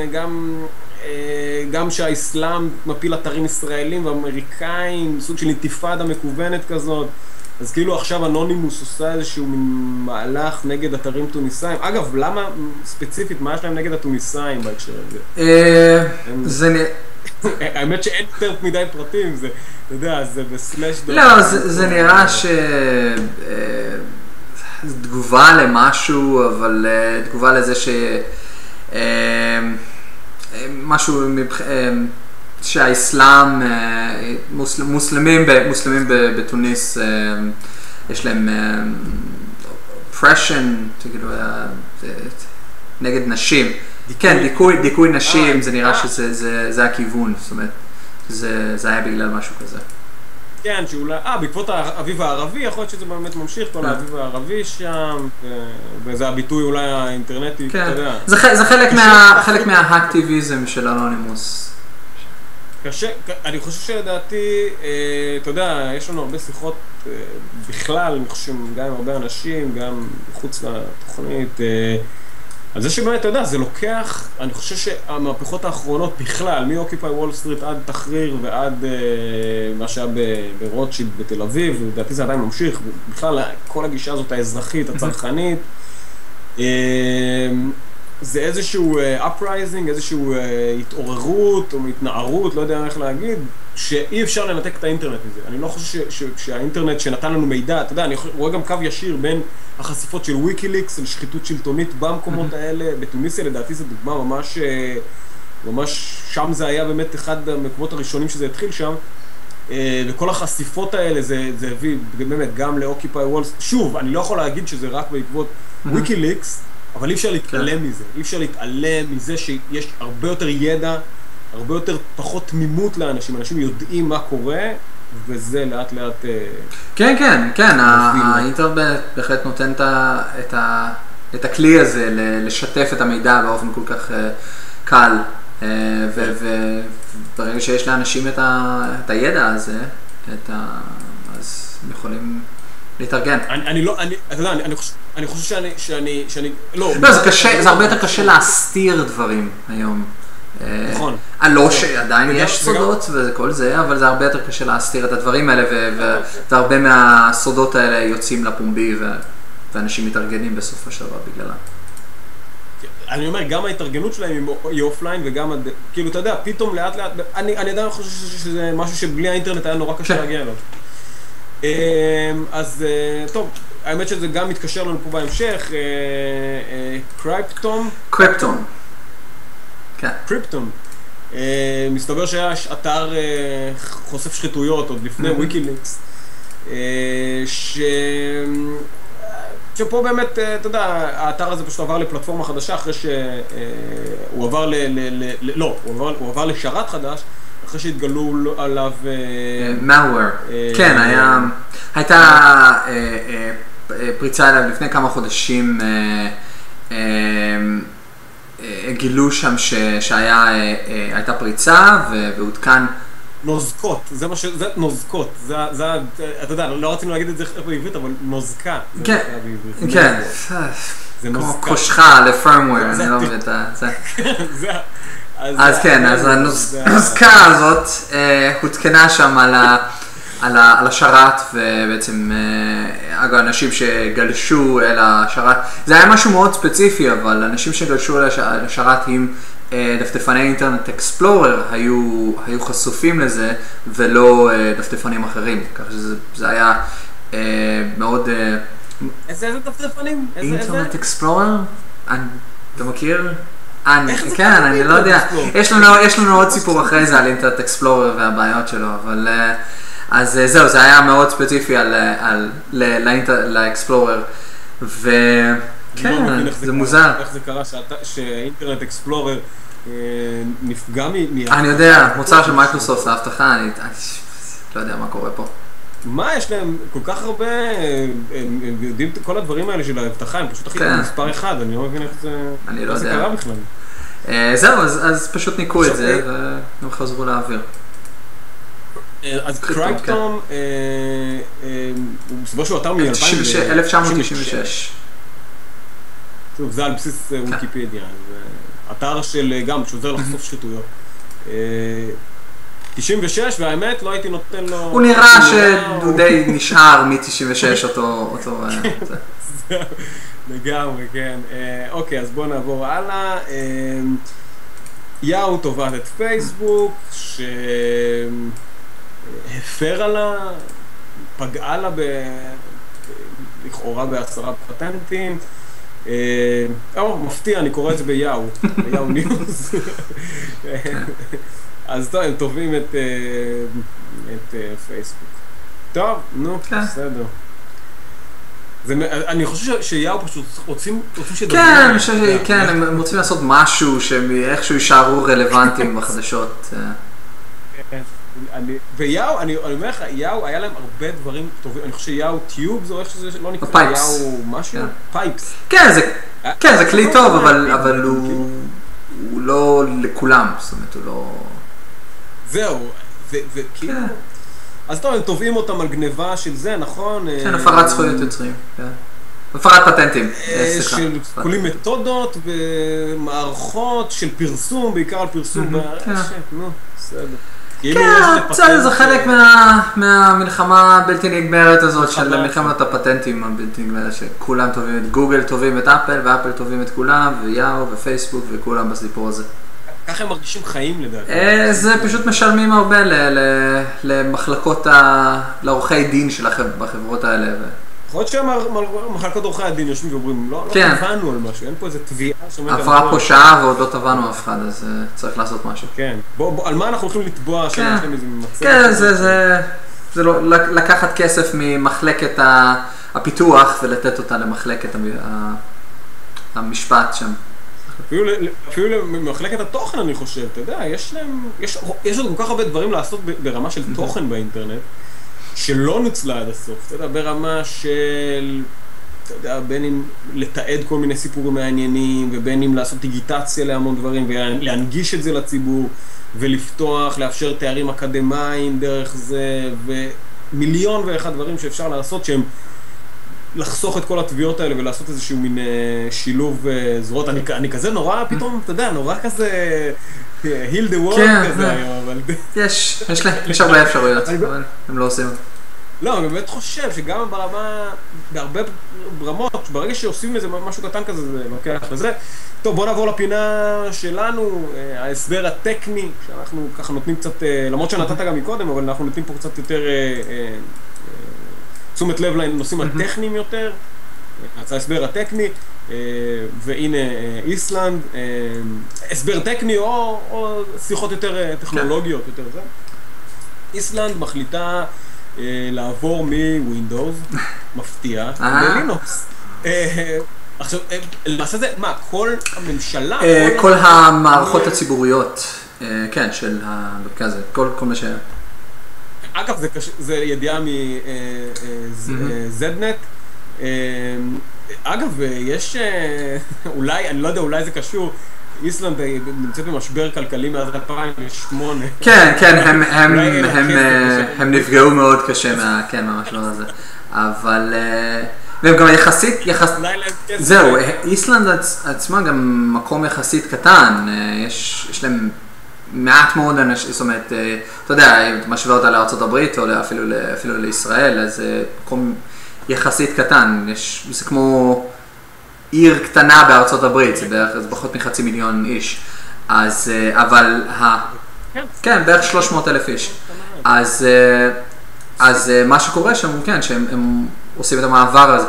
גם שהאסלאם מפיל אתרים ישראלים ואמריקאים, סוג של אינתיפאדה מקוונת כזאת, אז כאילו עכשיו אנונימוס עושה איזשהו מהלך נגד אתרים טוניסאים. אגב, למה ספציפית, מה יש להם נגד הטוניסאים בהקשר הזה? האמת שאין יותר מדי פרטים, זה, אתה יודע, זה בסלש דו. לא, זה נראה תגובה למשהו, אבל תגובה לזה משהו שהאסלאם, מוסלמים בתוניס, יש להם oppression, נגד נשים. כן, דיכוי נשים, זה נראה שזה הכיוון, זאת אומרת, זה היה בגלל משהו כזה. כן, שאולי, בעקבות האביב הערבי, יכול להיות שזה באמת ממשיך, כל האביב הערבי שם, וזה הביטוי אולי האינטרנטי, אתה יודע. זה חלק מהאקטיביזם של אנונימוס. קשה, אני חושב שלדעתי, אתה יודע, יש לנו הרבה שיחות בכלל, אני חושב, גם עם הרבה אנשים, גם מחוץ לתוכנית, על זה שבאמת, אתה יודע, זה לוקח, אני חושב שהמהפכות האחרונות בכלל, מאוקיפאי וול סטריט עד תחריר ועד מה שהיה ברוטשילד בתל אביב, ולדעתי זה עדיין ממשיך, בכלל כל הגישה הזאת האזרחית, הצרכנית, זה איזשהו uprising, איזשהו התעוררות או התנערות, לא יודע איך להגיד, שאי אפשר לנתק את האינטרנט מזה. אני לא חושב שהאינטרנט שנתן לנו מידע, אתה יודע, אני רואה גם קו ישיר בין החשיפות של ויקיליקס לשחיתות שלטונית במקומות האלה. בתוניסיה לדעתי זו דוגמה ממש שם זה היה באמת אחד המקומות הראשונים שזה התחיל שם, וכל החשיפות האלה זה הביא באמת גם לאוקיפאי וולס. שוב, אני לא יכול להגיד שזה רק בעקבות ויקיליקס, אבל אי אפשר להתעלם מזה, אי אפשר להתעלם מזה שיש הרבה יותר ידע, הרבה יותר פחות תמימות לאנשים, אנשים יודעים מה קורה, וזה לאט לאט... כן, האינטרנט בהחלט נותן את הכלי הזה לשתף את המידע באופן כל כך קל, וברגע שיש לאנשים את הידע הזה, אז הם יכולים להתארגן. אני חושב שאני, לא, זה הרבה יותר קשה להסתיר דברים היום. נכון. לא שעדיין יש סודות וכל זה, אבל זה הרבה יותר קשה להסתיר את הדברים האלה, והרבה מהסודות האלה יוצאים לפומבי, ואנשים מתארגנים בסופו של דבר בגללה. אני אומר, גם ההתארגנות שלהם היא אופליין, וגם, כאילו, אתה יודע, פתאום לאט לאט, אני עדיין חושב שזה משהו שבלי האינטרנט היה נורא קשה להגיע אליו. אז טוב, האמת שזה גם מתקשר לנו פה בהמשך, קריפטון. קריפטון. כן. קריפטון. מסתבר שהיה אתר חושף שחיתויות עוד לפני וויקיליקס, שפה באמת, אתה יודע, האתר הזה פשוט עבר לפלטפורמה חדשה אחרי שהוא עבר הוא עבר לשרת חדש, אחרי שהתגלו עליו malware. כן, הייתה פריצה אליו לפני כמה חודשים, גילו שם שהייתה פריצה והותקן נוזקות, זה נוזקות, אתה יודע, לא רצינו להגיד את זה בעברית, אבל נוזקה. כן, כן, כמו קושחה לפרמוור, אני לא מבין את זה. אז כן, אז הנוזקה הזאת הותקנה שם על השרת, ובעצם אנשים שגלשו אל השרת, זה היה משהו מאוד ספציפי, אבל אנשים שגלשו אל השרת עם דפדפני אינטרנט אקספלורר היו חשופים לזה, ולא דפדפנים אחרים, כך שזה היה מאוד... איזה דפדפנים? אינטרנט אקספלורר? אתה מכיר? כן, אני לא יודע. יש לנו עוד סיפור אחרי זה על אינטרנט אקספלורר והבעיות שלו, אבל... אז זהו, זה היה מאוד ספציפי לאקספלורר, וכן, זה מוזר. איך זה קרה שאינטרנט אקספלורר נפגע אני יודע, מוצר של מייקרוסופט, ההבטחה, אני לא יודע מה קורה פה. מה, יש להם כל כך הרבה, הם יודעים כל הדברים האלה של ההבטחה, הם פשוט הכי מספר אחד, אני לא מבין איך זה קרה בכלל. זהו, אז פשוט ניקו את זה, והם חזרו לאוויר. אז קריפטון, הוא בסופו של אתר מ-1996. טוב, זה על בסיס וויקיפדיה, אתר של גם, שעוזר לחשוף שחיתויות. 96, והאמת, לא הייתי נותן לו... הוא נראה שהוא די נשאר מ-96 אותו... לגמרי, כן. אוקיי, אז בואו נעבור הלאה. יאו תובעת את פייסבוק, שהפרה לה, פגעה לה לכאורה ב10 פטנטים. מפתיע, אני קורא את זה ביאו ניוז. אז טוב, הם תובעים את פייסבוק. טוב, נו, בסדר. אני חושב שיאו פשוט רוצים שדברים... כן, הם רוצים לעשות משהו שאיכשהו יישארו רלוונטיים בחדשות. ויאו, אני אומר לך, יאו היה להם הרבה דברים טובים, אני חושב שיאו טיובס או איך שזה לא נקרא, יאו משהו, פייפס. כן, זה כלי טוב, אבל הוא לא לכולם, זאת אומרת, הוא לא... זהו, וכאילו... אז טוב, הם תובעים אותם על גניבה של זה, נכון? כן, הפרת זכויות יוצרים, כן. הפרת פטנטים, של כלים מתודות ומערכות של פרסום, בעיקר על פרסום ברשת, נו, בסדר. כן, זה חלק מהמלחמה הבלתי נגמרת הזאת של מלחמת הפטנטים הבלתי נגמרת, שכולם טובים את גוגל, טובים את אפל, ואפל טובים את כולם, ויאו ופייסבוק וכולם בסיפור הזה. ככה הם מרגישים חיים לדעתי. זה פשוט משלמים הרבה למחלקות, לעורכי דין בחברות האלה. יכול להיות שמחלקות עורכי הדין יושבים ואומרים, לא תבענו על משהו, אין פה איזה תביעה. עברה פה שעה ועוד לא תבענו אף אחד, אז צריך לעשות משהו. כן, על מה אנחנו הולכים לתבוע שם? כן, זה לקחת כסף ממחלקת הפיתוח ולתת אותה למחלקת המשפט שם. אפילו למחלקת התוכן אני חושב, אתה יודע, יש עוד כל כך הרבה דברים לעשות ברמה של תוכן באינטרנט, שלא נוצלה עד הסוף, אתה יודע, ברמה של, אתה יודע, בין אם לתעד כל מיני סיפורים מעניינים, ובין אם לעשות דיגיטציה להמון דברים, ולהנגיש את זה לציבור, ולפתוח, לאפשר תארים אקדמיים דרך זה, ומיליון ואחד דברים שאפשר לעשות, שהם לחסוך את כל התביעות האלה, ולעשות איזשהו מין שילוב זרועות. אני כזה נורא פתאום, אתה יודע, נורא כזה heal the world כזה היום, אבל... יש הרבה אפשרויות, אבל הם לא עושים. לא, אני באמת חושב שגם בהרבה רמות, ברגע שעושים איזה משהו קטן כזה, זה לוקח לזה. טוב, בוא נעבור לפינה שלנו, ההסבר הטכני, שאנחנו ככה נותנים קצת, למרות שנתת גם מקודם, אבל אנחנו נותנים פה קצת יותר תשומת לב לנושאים הטכניים יותר, ההסבר הטכני, והנה איסלנד, הסבר טכני או שיחות יותר טכנולוגיות, יותר זה. איסלנד מחליטה לעבור מווינדוס, מפתיע, ללינוקס. עכשיו, למעשה זה, מה, כל הממשלה? כל המערכות הציבוריות, כן, של הזה, כל מה ש... אגב, זה ידיעה מ-ZNet. אגב, יש, אולי, אני לא יודע, אולי זה קשור, איסלנד נמצאת במשבר כלכלי מאז 2008. כן, כן, הם נפגעו מאוד קשה מהמשבר הזה. אבל, והם גם יחסית, זהו, איסלנד עצמה גם מקום יחסית קטן, יש להם מעט מאוד אנשים, זאת אומרת, אתה יודע, אם אתה משווה אותה לארצות הברית או אפילו לישראל, אז זה מקום יחסית קטן, זה כמו עיר קטנה בארצות הברית, זה פחות מחצי מיליון איש, אז, אבל, כן, בערך 300,000 איש, אז מה שקורה שם, כן, שהם עושים את המעבר הזה.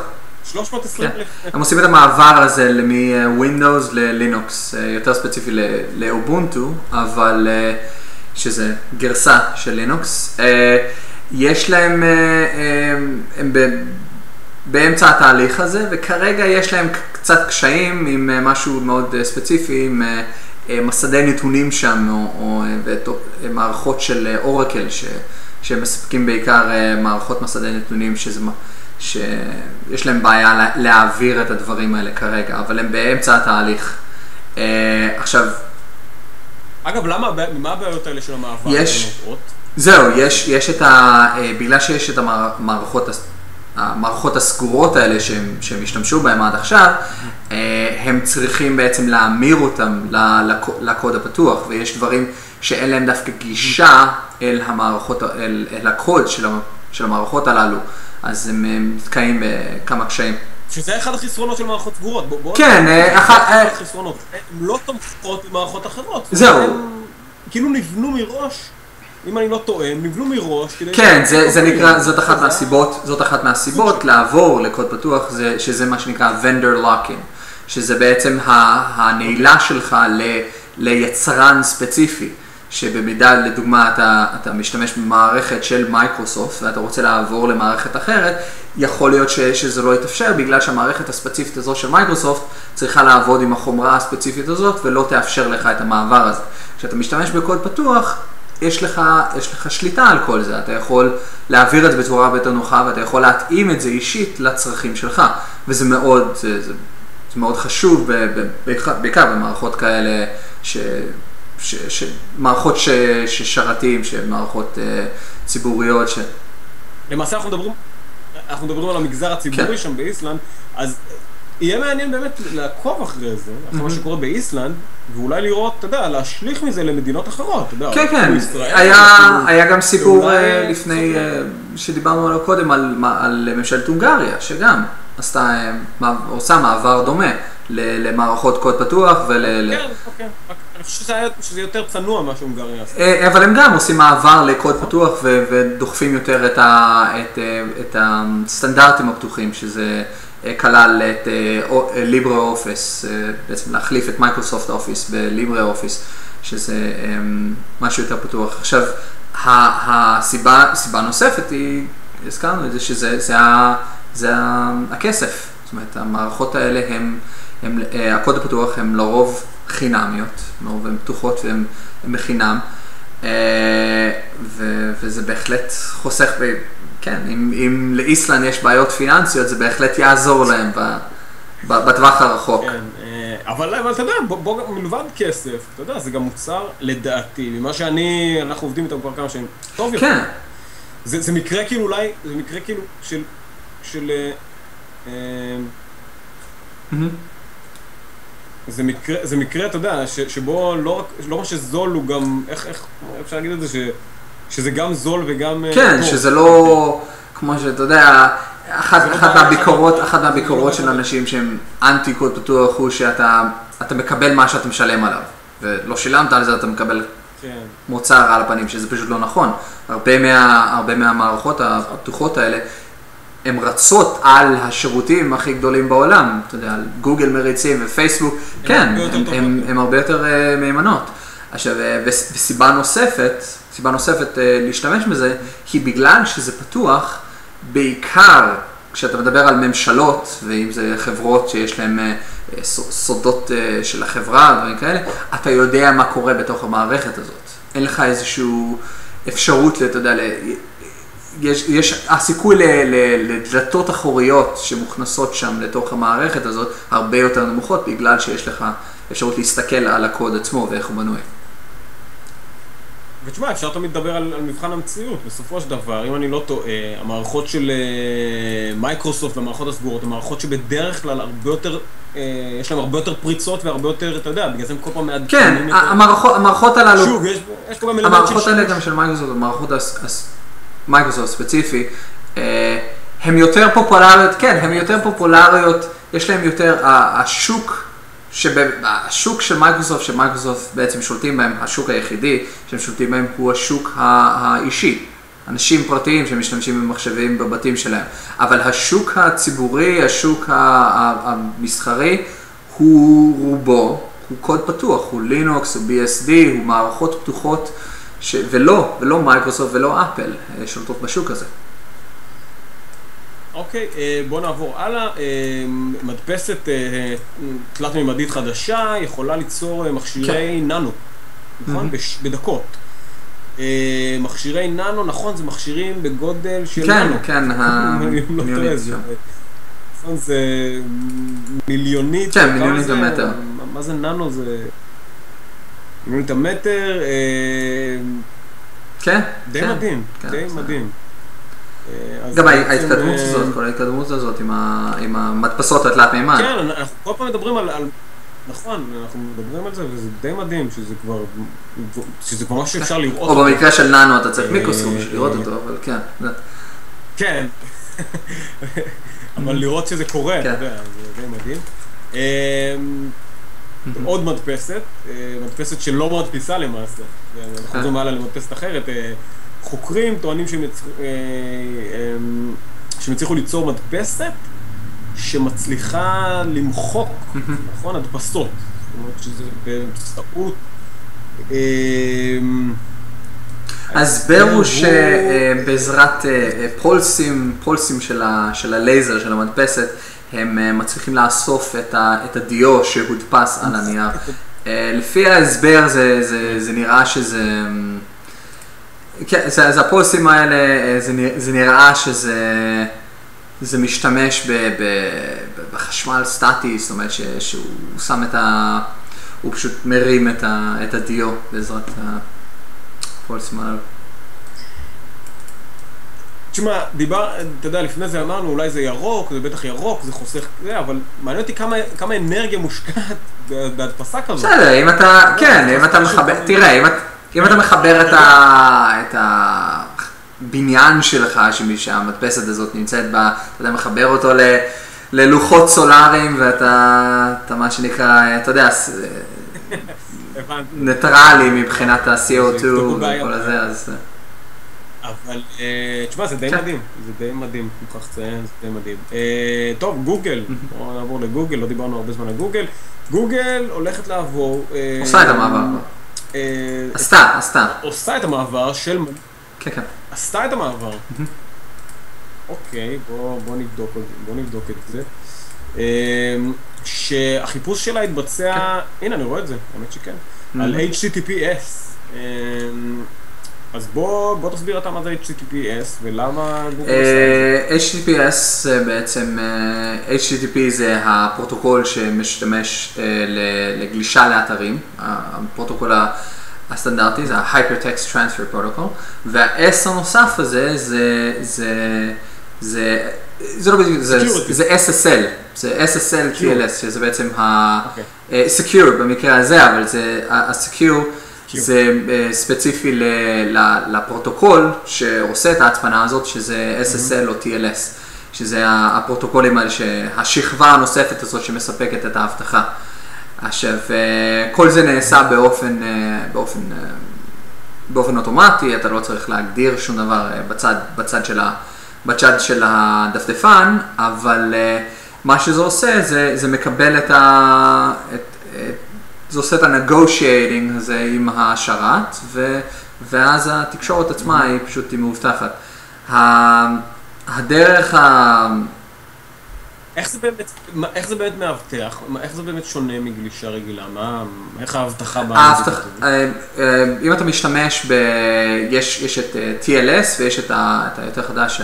320,000. הם עושים את המעבר הזה מווינדוס ללינוקס, יותר ספציפי לאובונטו, אבל שזה גרסה של לינוקס. יש להם, הם באמצע התהליך הזה, וכרגע יש להם קצת קשיים עם משהו מאוד ספציפי, עם מסדי נתונים שם, או מערכות של אורקל, שהם מספקים בעיקר מערכות מסדי נתונים, שיש להם בעיה להעביר את הדברים האלה כרגע, אבל הם באמצע התהליך. עכשיו... אגב, מה הבעיות האלה של המעבר? זהו, יש את בגלל שיש את המערכות הסגורות האלה שהם השתמשו בהם עד עכשיו, הם צריכים בעצם להמיר אותם לקוד הפתוח, ויש דברים שאין להם דווקא גישה אל הקוד של המערכות הללו. אז הם נתקעים בכמה קשיים. שזה אחד החסרונות של מערכות סגורות. כן, הן לא תומכות במערכות אחרות. זהו. הם כאילו נבנו מראש, אם אני לא טועה, הם נבנו מראש. כן, זה נקרא, זאת אחת מהסיבות לעבור לקוד פתוח, שזה מה שנקרא vendor locking, שזה בעצם הנעילה שלך ליצרן ספציפי. שבמידה, לדוגמה, אתה משתמש במערכת של מייקרוסופט ואתה רוצה לעבור למערכת אחרת, יכול להיות שזה לא יתאפשר בגלל שהמערכת הספציפית הזו של מייקרוסופט צריכה לעבוד עם החומרה הספציפית הזאת ולא תאפשר לך את המעבר הזה. כשאתה משתמש בקוד פתוח, יש לך שליטה על כל זה, אתה יכול להעביר את זה בצורה יותר נוחה ואתה יכול להתאים את זה אישית לצרכים שלך, וזה מאוד חשוב, בעיקר במערכות כאלה מערכות ששרתים, מערכות ציבוריות. למעשה אנחנו מדברים על המגזר הציבורי שם באיסלנד, אז יהיה מעניין באמת לעקוב אחרי זה, אחרי מה שקורה באיסלנד, ואולי לראות, אתה יודע, להשליך מזה למדינות אחרות. כן, כן, היה גם סיפור לפני, שדיברנו עליו קודם, על ממשלת הונגריה, שגם עושה מעבר דומה למערכות קוד פתוח כן, אוקיי. אני חושב שזה יותר צנוע מה שהונגריה עושה. אבל הם גם עושים מעבר לקוד פתוח ודוחפים יותר את הסטנדרטים הפתוחים, שזה כלל את ליברה אופיס, בעצם להחליף את מייקרוסופט אופיס בליברה אופיס, שזה משהו יותר פתוח. עכשיו, הסיבה נוספת היא, הזכרנו את זה, שזה הכסף. זאת אומרת, המערכות האלה הקוד הפתוח הם לרוב חינמיות, לרוב הן פתוחות והן בחינם, וזה בהחלט חוסך, כן, אם לאיסלנד יש בעיות פיננסיות, זה בהחלט יעזור להם בטווח הרחוק. כן, אבל אתה יודע, מלבד כסף, אתה יודע, זה גם מוצר לדעתי, ממה אנחנו עובדים איתם כבר כמה שנים, טוב יותר. כן. זה מקרה כאילו אולי, זה מקרה כאילו של זה מקרה, אתה יודע, שבו לא מה שזול הוא גם, איך אפשר להגיד את זה, שזה גם זול וגם... כן, שזה לא, כמו שאתה יודע, אחת מהביקורות של אנשים שהם אנטי קוד פתוח הוא שאתה מקבל מה שאתה משלם עליו, ולא שילמת על זה, אתה מקבל מוצר על הפנים, שזה פשוט לא נכון. הרבה מהמערכות הפתוחות האלה, הם רצות על השירותים הכי גדולים בעולם, אתה יודע, על גוגל מריצים ופייסבוק, כן, הם הרבה יותר מהימנות. עכשיו, וסיבה נוספת להשתמש בזה, היא בגלל שזה פתוח, בעיקר כשאתה מדבר על ממשלות, ואם זה חברות שיש להן סודות של החברה, דברים כאלה, אתה יודע מה קורה בתוך המערכת הזאת. אין לך איזושהי אפשרות, אתה יודע, הסיכוי לדלתות אחוריות שמוכנסות שם לתוך המערכת הזאת הרבה יותר נמוכות, בגלל שיש לך אפשרות להסתכל על הקוד עצמו ואיך הוא בנוי. ותשמע, אפשר תמיד לדבר על מבחן המציאות. בסופו של דבר, אם אני לא טועה, המערכות של מייקרוסופט והמערכות הסגורות, המערכות שבדרך כלל הרבה יותר, יש להם הרבה יותר פריצות והרבה יותר, אתה יודע, בגלל זה הם כל פעם מעדכנים. כן, המערכות הללו, שוב, יש פה גם אלמנט המערכות האלה גם של מייקרוסופט, המערכות מייקרוסופט ספציפי, הן יותר פופולריות, כן, הן יותר פופולריות, יש להן יותר, השוק של מייקרוסופט, שמייקרוסופט בעצם שולטים בהם, השוק היחידי שהם שולטים בהם הוא השוק האישי. אנשים פרטיים שמשתמשים במחשבים בבתים שלהם. אבל השוק הציבורי, השוק המסחרי, הוא רובו, הוא קוד פתוח, הוא לינוקס, הוא BSD, הוא מערכות פתוחות, ולא מייקרוסופט ולא אפל שולטות בשוק הזה. אוקיי, בוא נעבור הלאה. מדפסת תלת-ממדית חדשה יכולה ליצור מכשירי ננו, נכון? בדקות. מכשירי ננו, נכון, זה מכשירים בגודל של ננו. כן, מיליונית. נכון, זה מיליונית. כן, מיליונית המטר. מה זה ננו? זה מיליונית המטר. כן. די מדהים, די מדהים. גם ההתקדמות הזאת, כל ההתקדמות הזאת עם המדפסות התלת מימד. כן, אנחנו כל פעם מדברים על, נכון, אנחנו מדברים על זה וזה די מדהים שזה כבר משהו שאפשר לראות אותו. או במקרה של ננו אתה צריך מיקרוסקופ בשביל לראות אותו, אבל כן. כן, אבל לראות שזה קורה, אתה יודע, זה די מדהים. עוד מדפסת שלא מדפיסה למעשה, אנחנו חוזרים הלאה למדפסת אחרת. חוקרים טוענים שהם הצליחו ליצור מדפסת שמצליחה למחוק, נכון, הדפסות. זאת אומרת שזה באמצעות... ההסבר הוא שבעזרת פולסים של הלייזר של המדפסת, הם מצליחים לאסוף את הדיו שהודפס על הנייר. לפי ההסבר זה נראה שזה... כן, אז הפולסים האלה, זה נראה שזה משתמש בחשמל סטטי, זאת אומרת שהוא שם הוא פשוט מרים את הדיו בעזרת הפולסים האלה. תשמע, אתה יודע, לפני זה אמרנו, אולי זה ירוק, זה בטח ירוק, זה חוסך, אבל מעניין אותי כמה אנרגיה מושקעת בהדפסה כזאת. בסדר, אם אתה מחבר, תראה, אם אתה מחבר את הבניין שלך, שהמדפסת הזאת נמצאת בה, אתה מחבר אותו ללוחות סולאריים, ואתה מה שנקרא, אתה יודע, ניטרלי מבחינת ה-CO2 וכל הזה, אז... אבל, תשמע, זה די מדהים, זה די מדהים, מוכרח לציין, זה די מדהים. טוב, גוגל, בואו נעבור לגוגל, לא דיברנו הרבה זמן על גוגל. גוגל הולכת לעבור... עושה את המעבר. עושה את המעבר של... כן. עשתה את המעבר. אוקיי, בוא נבדוק את זה. שהחיפוש שלה התבצע... הנה, אני רואה את זה, האמת שכן. על HTTPS. אז בוא תסביר אתה מה זה HTTPS ולמה גוגל עושה את זה. HTTPS בעצם, HTTP זה הפרוטוקול שמשתמש לגלישה לאתרים, הפרוטוקול הסטנדרטי, זה ה-Hypertext Transfer Protocol, וה-S הנוסף הזה זה SSL, זה SSL TLS, שזה בעצם ה-Secure במקרה הזה, אבל זה ה-Secure, זה ספציפי לפרוטוקול שעושה את ההצפנה הזאת, שזה SSL או TLS, שזה הפרוטוקולים האלה, השכבה הנוספת הזאת שמספקת את ההבטחה. עכשיו, כל זה נעשה באופן אוטומטי, אתה לא צריך להגדיר שום דבר בצד בצד של הדפדפן, אבל מה שזה עושה, זה מקבל זה עושה את ה-negotiating הזה עם השרת, ואז התקשורת עצמה היא פשוט מאובטחת. הדרך איך זה באמת מאבטח? איך זה באמת שונה מגלישה רגילה? איך ההבטחה אם אתה משתמש יש את TLS ויש את היותר חדש,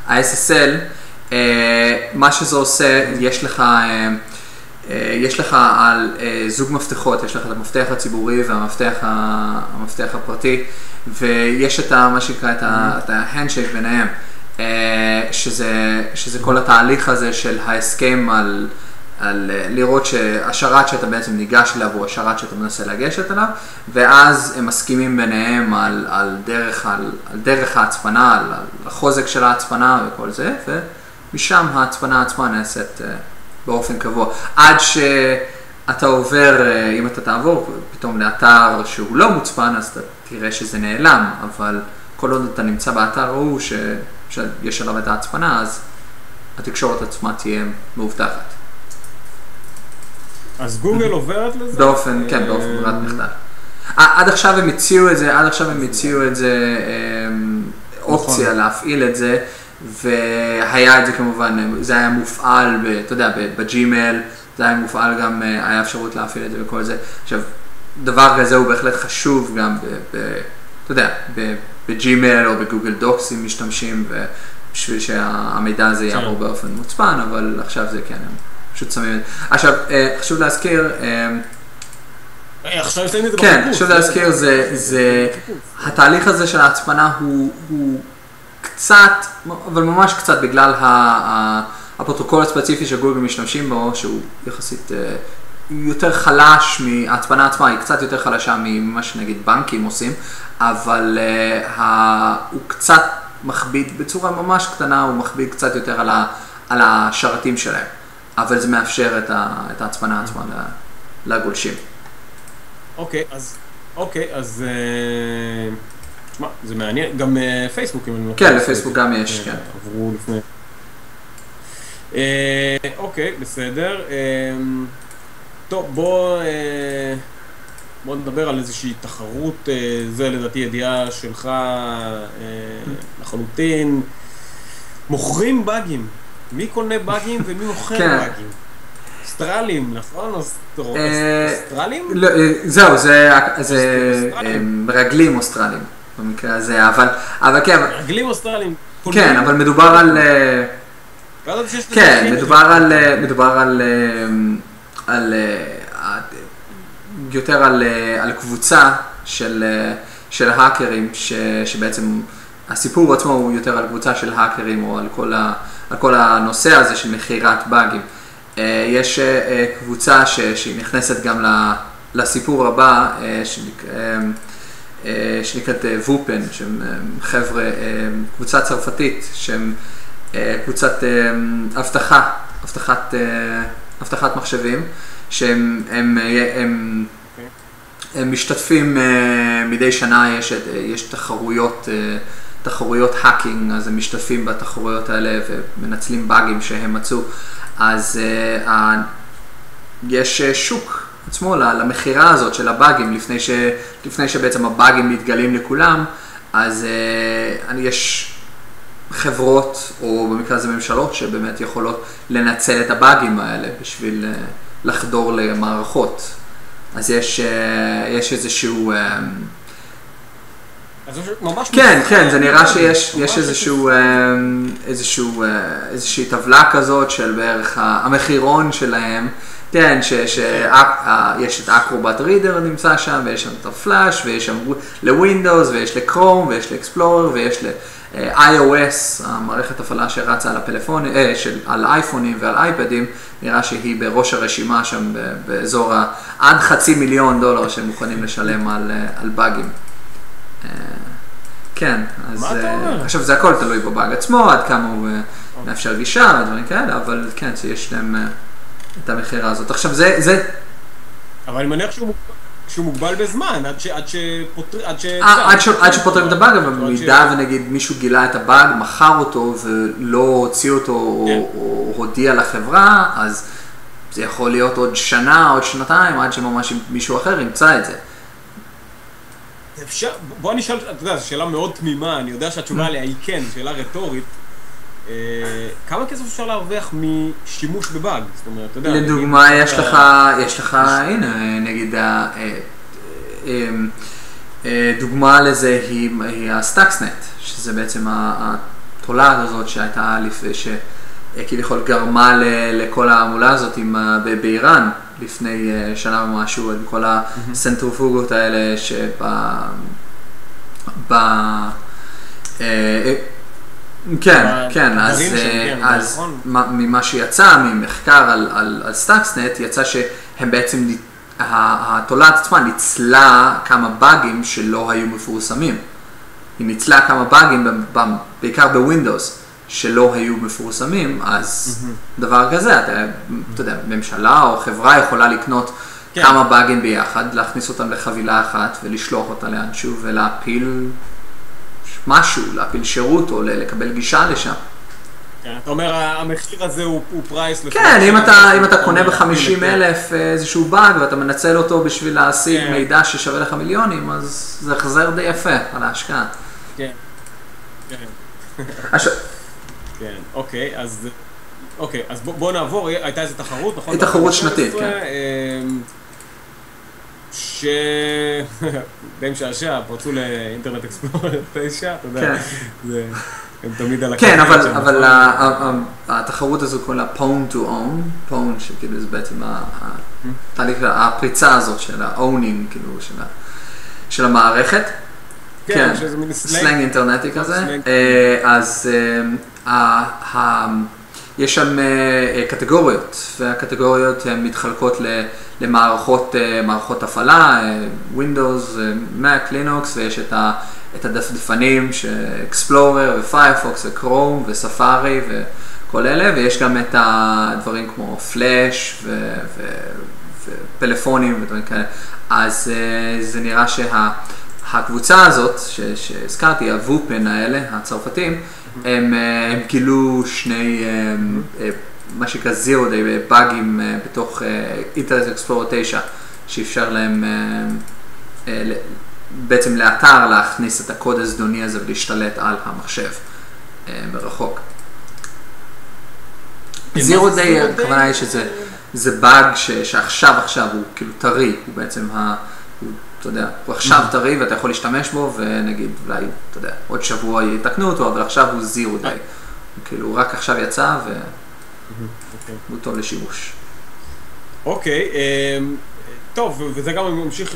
ה-SSL, מה שזה עושה, יש לך על זוג מפתחות, יש לך את המפתח הציבורי והמפתח הפרטי, ויש את מה שנקרא את ההנדשייק ביניהם, שזה כל התהליך הזה של ההסכם על לראות שהשרת שאתה בעצם ניגש אליו הוא השרת שאתה מנסה לגשת אליו, ואז הם מסכימים ביניהם על דרך ההצפנה, על החוזק של ההצפנה וכל זה, ומשם ההצפנה עצמה נעשית באופן קבוע. עד שאתה עובר, אם אתה תעבור פתאום לאתר שהוא לא מוצפן, אז אתה תראה שזה נעלם, אבל כל עוד אתה נמצא באתר הוא שיש עליו את ההצפנה, אז התקשורת עצמה תהיה מאובטחת. אז גוגל עוברת לזה? כן, באופן ברירת מחדל. עד עכשיו הם הציעו את זה, אופציה להפעיל את זה, והיה את זה כמובן, זה היה מופעל, אתה יודע, בג'ימייל, זה היה מופעל גם, היה אפשרות להפעיל את זה וכל זה. עכשיו, דבר כזה הוא בהחלט חשוב גם, אתה יודע, בג'ימייל או בגוגל דוקס אם משתמשים, בשביל שהמידע הזה יעבור באופן מוצפן, אבל עכשיו זה כן, הם פשוט שמים את זה. עכשיו, חשוב להזכיר, כן, חשוב להזכיר, התהליך הזה של ההצפנה הוא קצת, אבל ממש קצת בגלל הפרוטוקול הספציפי שגוגל משתמשים בו, שהוא יחסית יותר חלש מההצפנה עצמה, היא קצת יותר חלשה ממה שנגיד בנקים עושים, אבל הוא קצת מכביד, בצורה ממש קטנה, הוא מכביד קצת יותר על השרתים שלהם, אבל זה מאפשר את ההצפנה עצמה לגולשים. אוקיי, אז תשמע, זה מעניין, גם פייסבוק, כן, לפייסבוק גם יש, כן. עברו לפני. אוקיי, בסדר. טוב, בוא נדבר על איזושהי תחרות, זה לדעתי ידיעה שלך לחלוטין. מוכרים באגים. מי קונה באגים ומי מוכר באגים? אוסטרלים, נכון? אוסטרלים? זהו, זה רגלים אוסטרלים במקרה הזה, אבל כן. רגלים אוסטרלים. כן, אבל מדובר על... כן, מדובר יותר על קבוצה של האקרים, שבעצם הסיפור עצמו הוא יותר על קבוצה של האקרים או על כל הנושא הזה של מכירת באגים. יש קבוצה שהיא נכנסת גם לסיפור הבא, שנקראת וופן, שהם חבר'ה, קבוצה צרפתית, שהם קבוצת אבטחת מחשבים, שהם משתתפים מדי שנה, יש תחרויות האקינג, אז הם משתתפים בתחרויות האלה ומנצלים באגים שהם מצאו. אז יש שוק עצמו למחירה הזאת של הבאגים, לפני שבעצם הבאגים מתגלים לכולם, אז יש חברות, או במקרה הזה ממשלות, שבאמת יכולות לנצל את הבאגים האלה בשביל לחדור למערכות. אז יש איזשהו... כן, זה נראה שיש איזושהי טבלה כזאת של בערך המחירון שלהם, כן, יש את אקרובט רידר נמצא שם, ויש שם את הפלאש, ויש שם לווינדוס, ויש לקרום, ויש לאקספלורר, ויש ל-iOS, המערכת הפעלה שרצה על הפלאפונים, על אייפונים ועל אייפדים, נראה שהיא בראש הרשימה שם באזור עד $500,000 שהם מוכנים לשלם על באגים. כן, אז עכשיו זה הכל תלוי בבאג עצמו, עד כמה הוא מאפשר גישה ודברים כאלה, אבל כן, שיש להם את המחירה הזאת. עכשיו זה... אבל אני מניח שהוא... שהוא מוגבל בזמן, עד שפותרים את הבאג, אבל במידה ונגיד מישהו גילה את הבאג, מכר אותו ולא הוציא אותו או הודיע לחברה, אז זה יכול להיות עוד שנה, עוד שנתיים, עד שממש מישהו אחר ימצא את זה. אפשר, בוא נשאל, אתה יודע, זו שאלה מאוד תמימה, אני יודע שהתשובה עליה היא כן, שאלה רטורית. כמה כסף אפשר להרוויח משימוש בבאג? זאת אומרת, אתה יודע... לדוגמה, יש לך, הנה, נגיד, דוגמה לזה היא הסטאקסנט, שזה בעצם התולעת הזאת שהייתה שכביכול גרמה לכל העמולה הזאת באיראן לפני שנה ומשהו, עם כל הסנטריפוגות האלה כן, אז ממה שיצא ממחקר על סטאקסנט, יצא שהם בעצם, התולעת עצמה ניצלה כמה באגים שלא היו מפורסמים. היא ניצלה כמה באגים, בעיקר בווינדוס, שלא היו מפורסמים, אז דבר כזה, אתה יודע, ממשלה או חברה יכולה לקנות כמה באגים ביחד, להכניס אותם לחבילה אחת ולשלוח אותה לאנשהו ולהפיל משהו, להפיל שירות או לקבל גישה לשם. אתה אומר, המחיר הזה הוא פרייס... כן, אם אתה קונה ב-50,000 איזשהו באג ואתה מנצל אותו בשביל להשיג מידע ששווה לך מיליונים, אז זה החזר די יפה על ההשקעה. כן, כן, אוקיי, אז בוא נעבור, הייתה איזו תחרות, נכון? תחרות שנתית, כן. די משעשע, פרצו לאינטרנט אקספלורר 9, אתה יודע, הם תמיד על הקטע. כן, אבל התחרות הזו קוראים לה Pwn to Own, Pwn שכאילו זה בעצם התהליך, הפריצה הזאת של ה-owning, כאילו של המערכת. כן, סלנג אינטרנטי כזה. אז יש שם קטגוריות, והקטגוריות הן מתחלקות למערכות הפעלה, Windows, Mac, Linux, ויש את הדפדפנים, Explorer ו-Firefox ו-Chrome ו-Safari וכל אלה, ויש גם את הדברים כמו Flash ופלאפונים ודברים כאלה. אז זה נראה הקבוצה הזאת שהזכרתי, הוופן האלה, הצרפתים, הם גילו שני, מה שנקרא Zero Day, באגים בתוך אינטרנט אקספלורר 9, שאפשר להם בעצם לאתר להכניס את הקוד הזדוני הזה ולהשתלט על המחשב מרחוק. Zero Day, הכוונה היא שזה באג שעכשיו הוא כאילו טרי, הוא בעצם אתה יודע, הוא עכשיו טרי ואתה יכול להשתמש בו ונגיד אולי, אתה יודע, עוד שבוע יתקנו אותו, אבל עכשיו הוא זירו די. הוא כאילו רק עכשיו יצא והוא טוב לשימוש. אוקיי, טוב, וזה גם ממשיך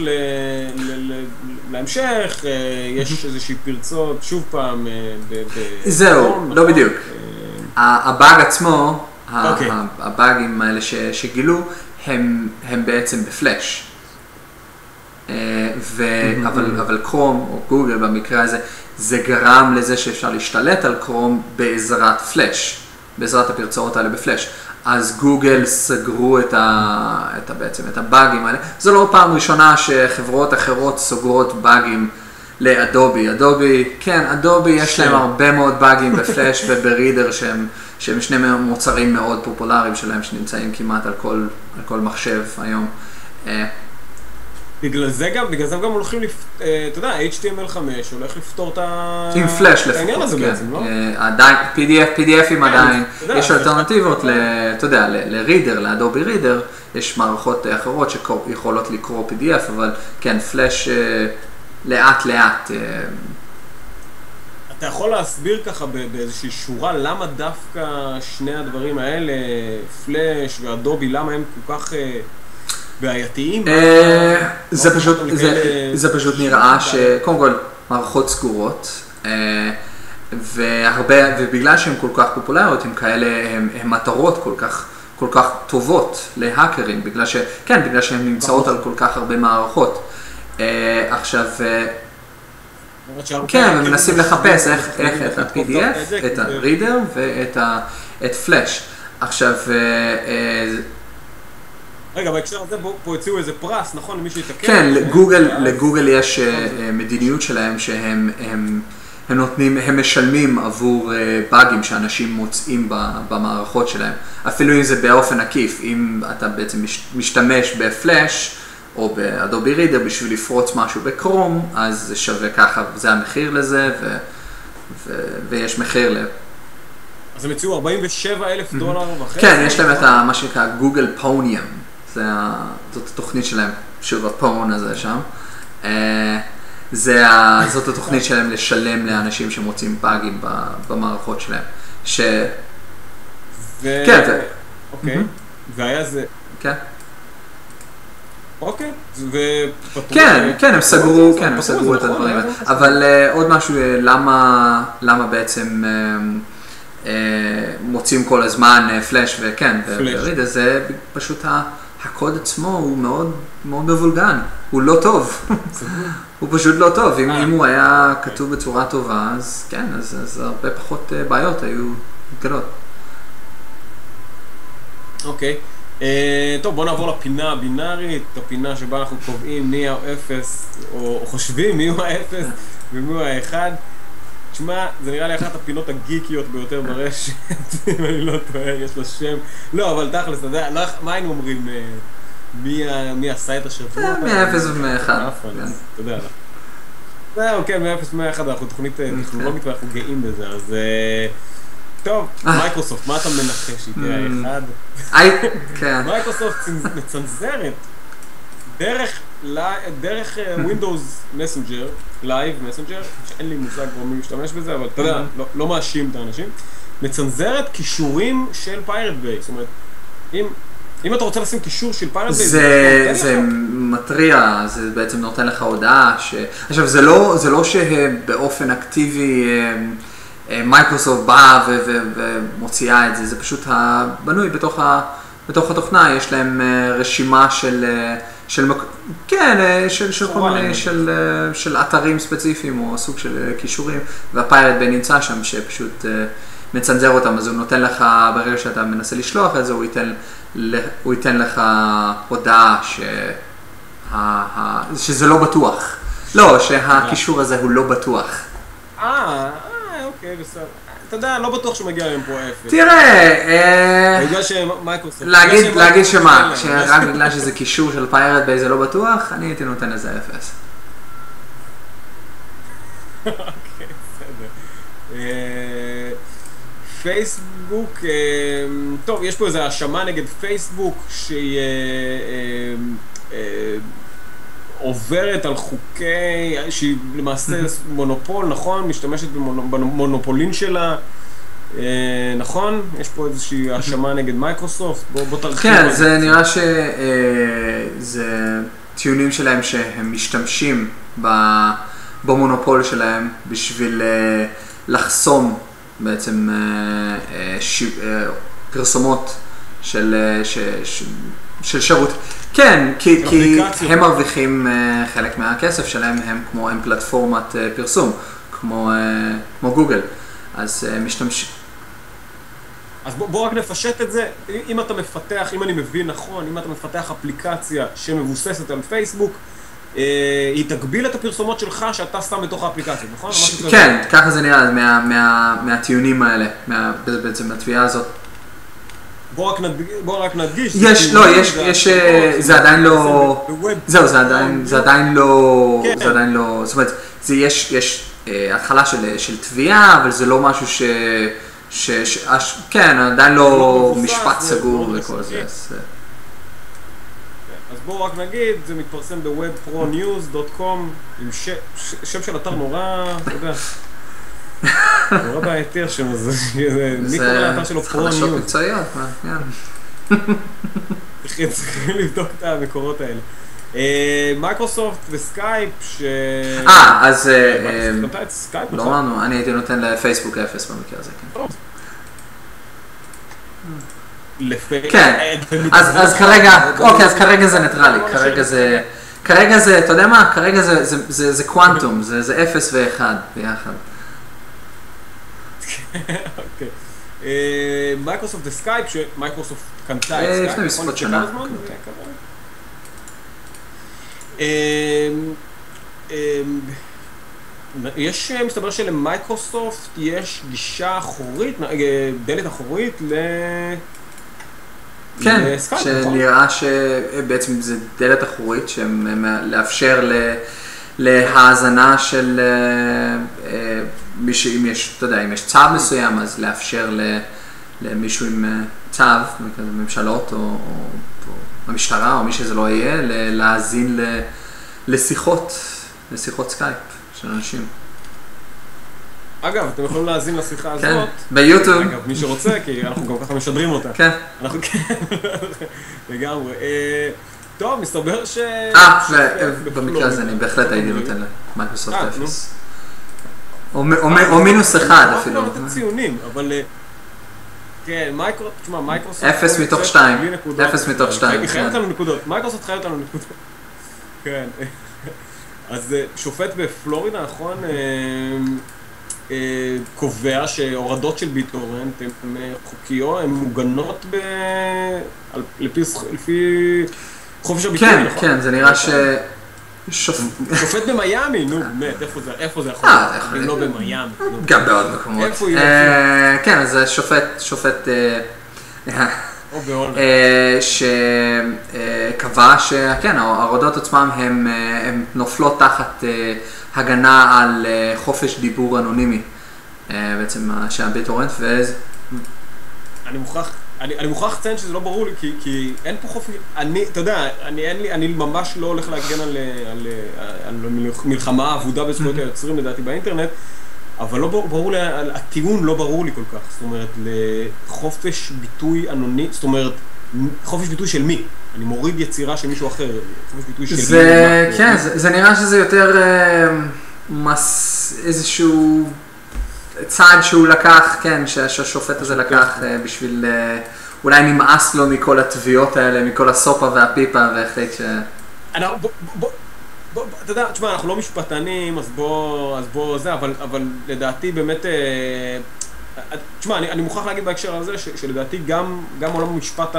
להמשך, יש איזושהי פרצות, שוב פעם, זהו, לא בדיוק. הבאג עצמו, הבאגים האלה שגילו, הם בעצם בפלאש. אבל קרום או גוגל במקרה הזה, זה גרם לזה שאפשר להשתלט על קרום בעזרת פלאש, בעזרת הפרצאות האלה בפלאש. אז גוגל סגרו בעצם את הבאגים האלה. זו לא פעם ראשונה שחברות אחרות סוגרות באגים לאדובי. אדובי יש להם הרבה מאוד באגים בפלאש וברידר שהם שני מוצרים מאוד פופולריים שלהם שנמצאים כמעט על כל מחשב היום. בגלל זה הם גם הולכים, אתה יודע, HTML5 הולך לפתור את העניין הזה בעצם, לא? עדיין, PDFים עדיין, יש אלטרנטיבות, אתה יודע, לרידר, לאדובי רידר, יש מערכות אחרות שיכולות לקרוא PDF, אבל כן, פלאש לאט. אתה יכול להסביר ככה באיזושהי שורה למה דווקא שני הדברים האלה, פלאש ואדובי, למה הם כל כך... בעייתיים? זה פשוט נראה שקודם כל מערכות סגורות, ובגלל שהן כל כך פופולריות, הן כאלה, הן מטרות כל כך טובות להאקרים, בגלל שהן נמצאות על כל כך הרבה מערכות. עכשיו, כן, הם מנסים לחפש איך את ה-PDF, את ה-reader ואת פלאש. עכשיו, רגע, בהקשר הזה פה הציעו איזה פרס, נכון? למי שיתקן? כן, לגוגל יש מדיניות שלהם שהם הם משלמים עבור באגים שאנשים מוצאים במערכות שלהם. אפילו אם זה באופן עקיף, אם אתה בעצם משתמש בפלאש או באדובי רידר בשביל לפרוץ משהו בקרום, אז זה שווה ככה, זה המחיר לזה, ויש מחיר אז הם הציעו $47,000 וחצי? כן, יש להם את מה שנקרא גוגל פוניום, זאת התוכנית שלהם, שוב הפון הזה שם. זאת התוכנית שלהם לשלם לאנשים שמוצאים באגים במערכות שלהם. כן, אוקיי, והיה זה... כן. אוקיי, כן, הם סגרו את הדברים. אבל עוד משהו, למה בעצם מוצאים כל הזמן פלאש וכן, ורידר, זה פשוט הקוד עצמו הוא מאוד מבולגן, הוא לא טוב. הוא פשוט לא טוב, אם הוא היה כתוב בצורה טובה, אז כן, אז הרבה פחות בעיות היו מתגלות. אוקיי, טוב, בוא נעבור לפינה הבינארית, הפינה שבה אנחנו קובעים מי האפס, או חושבים מי הוא האפס ומי הוא האחד. תשמע, זה נראה לי אחת הפינות הגיקיות ביותר ברשת, אם אני לא טועה, יש לו שם. לא, אבל תכלס, אתה יודע, מה היינו אומרים, מי עשה את השבוע? מ-0 ו-1. אתה יודע, זהו, כן, מ-0 ו-1, אנחנו תוכנית טכנולוגית ואנחנו גאים בזה, אז... טוב, מייקרוסופט, מה אתה מנחש? היא תהיה האחד? מייקרוסופט מצנזרת דרך Windows Messenger, Live Messenger, שאין לי מושג במי משתמש בזה, אבל אתה יודע, לא מאשים את האנשים, מצנזרת קישורים של Pirate Bay. זאת אומרת, אם אתה רוצה לשים קישור של Pirate Bay, זה מטריע, זה בעצם נותן לך הודעה עכשיו, זה לא שבאופן אקטיבי מייקרוסופט באה ומוציאה את זה, זה פשוט בנוי בתוך התוכנה, יש להם רשימה של אתרים ספציפיים או סוג של קישורים, והפיירט ביי נמצא שם שפשוט מצנזר אותם, אז הוא נותן לך, ברגע שאתה מנסה לשלוח את זה, הוא ייתן לך הודעה שזה לא בטוח. לא, שהקישור הזה הוא לא בטוח. אוקיי, בסדר. אתה יודע, לא בטוח שהוא מגיע להם פה אפס. תראה, בגלל שמייקרוסופט... להגיד שמה, שרק בגלל שזה קישור של פיירט ביי זה לא בטוח, אני הייתי נותן לזה אפס. אוקיי, בסדר. פייסבוק, טוב, יש פה איזו האשמה נגד פייסבוק שהיא עוברת על חוקי, שהיא למעשה מונופול, נכון? משתמשת במונופולין שלה, נכון? יש פה איזושהי האשמה נגד מייקרוסופט, בוא תרחיב. כן, זה נראה שזה טיעונים שלהם שהם משתמשים במונופול שלהם בשביל לחסום בעצם פרסומות של שירות. כן, כי הם מרוויחים חלק מהכסף שלהם, הם פלטפורמת פרסום, כמו גוגל. אז משתמשים. אז בוא רק נפשט את זה. אם אתה מפתח, אם אני מבין נכון, אם אתה מפתח אפליקציה שמבוססת על פייסבוק, היא תגביל את הפרסומות שלך שאתה שם בתוך האפליקציה, נכון? כן, ככה זה נראה, מהטיעונים האלה, בעצם מהתביעה הזאת. בוא רק נדגיש. זה עדיין לא, זהו, זה עדיין לא, זאת אומרת, יש התחלה של תביעה, אבל זה לא משהו כן, עדיין לא משפט סגור וכל זה. אז בואו רק נגיד, זה מתפרסם ב-webpronews.com עם שם של אתר נורא, אתה יודע, נורא בעייתי השם הזה, מי קורא לאתר שלו פרו ניוז? זה חדשות מקצועיות, צריכים לבדוק את המקורות האלה. מייקרוסופט וסקייפ אז לא אמרנו, אני הייתי נותן לפייסבוק אפס במקרה הזה, כן. כן, אז כרגע זה ניטרלי, כרגע זה, אתה יודע מה, כרגע זה קוונטום, זה 0 ו-1 ביחד. אוקיי. מייקרוסופט וסקייפ, שמייקרוסופט קנתה את סקייפ, לפני מספר שנה. יש, מסתבר שלמייקרוסופט יש גישה אחורית, דלת אחורית כן, לסקייפ, נכון? שנראה שבעצם זה דלת אחורית לאפשר להאזנה של מישהו, אם יש, אתה יודע, אם יש צו מסוים, אז לאפשר למישהו עם צו, ממשלות או המשטרה או מי שזה לא יהיה, להאזין לשיחות סקייפ של אנשים. אגב, אתם יכולים להאזין לשיחה הזאת. כן, ביוטיוב. אגב, מי שרוצה, כי אנחנו גם ככה משדרים אותה. כן. אנחנו כן, לגמרי. טוב, מסתבר במקרה הזה אני בהחלט הייתי נותן למייקרוסופט 0. או מינוס 1 אפילו. לא נותן ציונים, אבל... כן, מייקרוסופט... 0 מתוך 2. 0 מתוך 2. היא חייבת לנו נקודות. מייקרוסופט חייבת לנו נקודות. כן. אז שופט בפלורידה, נכון, קובע שהורדות של ביטורנט הן חוקיות, הן מוגנות לפי חופש הביטוי, נכון? כן, זה נראה שופט במיימי, נו, באמת, איפה זה יכול להיות? לא במיימי. גם בעוד מקומות. איפה יהיה? כן, אז זה שופט שקבע שכן, ההורדות עצמם הן נופלות תחת הגנה על חופש דיבור אנונימי, בעצם שהביטורנט אני מוכרח לציין שזה לא ברור לי, כי אין פה חופש, אתה יודע, אני ממש לא הולך להגן על מלחמה אבודה בזכויות היוצרים לדעתי באינטרנט, אבל לא ברור לי, הטיעון לא ברור לי כל כך, זאת אומרת, לחופש ביטוי אנונימי, זאת אומרת, חופש ביטוי של מי? אני מוריד יצירה של מישהו אחר, חופש ביטוי של מי? כן, זה נראה שזה יותר איזשהו צעד שהוא לקח, כן, שהשופט הזה לקח בשביל, אולי נמאס לו מכל התביעות האלה, מכל הסופה והפיפה, והחליט ש... אתה יודע, תשמע, אנחנו לא משפטנים, אז בוא זה, אבל לדעתי באמת, תשמע, אני מוכרח להגיד בהקשר הזה, שלדעתי גם עולם המשפט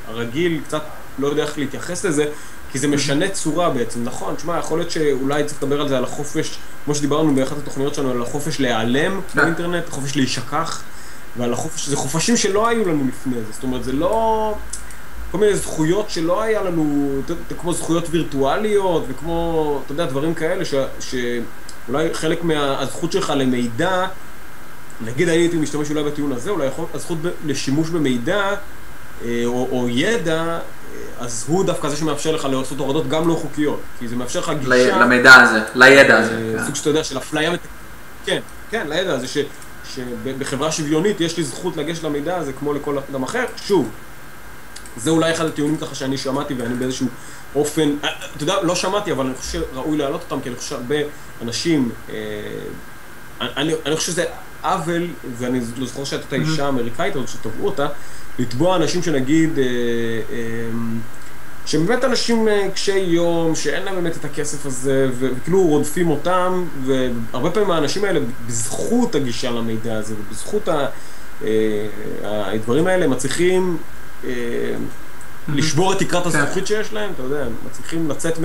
הרגיל קצת לא יודע איך להתייחס לזה, כי זה משנה צורה בעצם, נכון? תשמע, יכול להיות שאולי צריך לדבר על זה, על החופש, כמו שדיברנו באחת התוכניות שלנו, על החופש להיעלם באינטרנט, החופש להישכח, ועל החופש, זה חופשים שלא היו לנו לפני זה, זאת אומרת, זה לא... כל מיני זכויות שלא היה לנו, כמו זכויות וירטואליות וכמו, אתה יודע, דברים כאלה שאולי חלק מהזכות שלך למידע, נגיד הייתי משתמש אולי בטיעון הזה, אולי הזכות לשימוש במידע או ידע, אז הוא דווקא זה שמאפשר לך לעשות הורדות גם לא חוקיות, כי זה מאפשר לך גישה... למידע הזה, לידע הזה. סוג שאתה יודע, של אפליה... כן, לידע הזה, שבחברה שוויונית יש לי זכות לגשת למידע הזה כמו לכל אדם אחר, שוב. זה אולי אחד הטיעונים ככה שאני שמעתי ואני באיזשהו אופן, אתה יודע, לא שמעתי, אבל אני חושב שראוי להעלות אותם, כי אני חושב שהרבה אנשים, אני חושב שזה עוול, ואני לא זוכר שהייתה את האישה האמריקאית הזאת שטבעו אותה, לתבוע אנשים שנגיד, שבאמת אנשים קשי יום, שאין להם באמת את הכסף הזה, וכאילו רודפים אותם, והרבה פעמים האנשים האלה, בזכות הגישה למידע הזה, ובזכות הדברים האלה, מצליחים לשבור את תקרת הזכוכית שיש להם, אתה יודע, מצליחים לצאת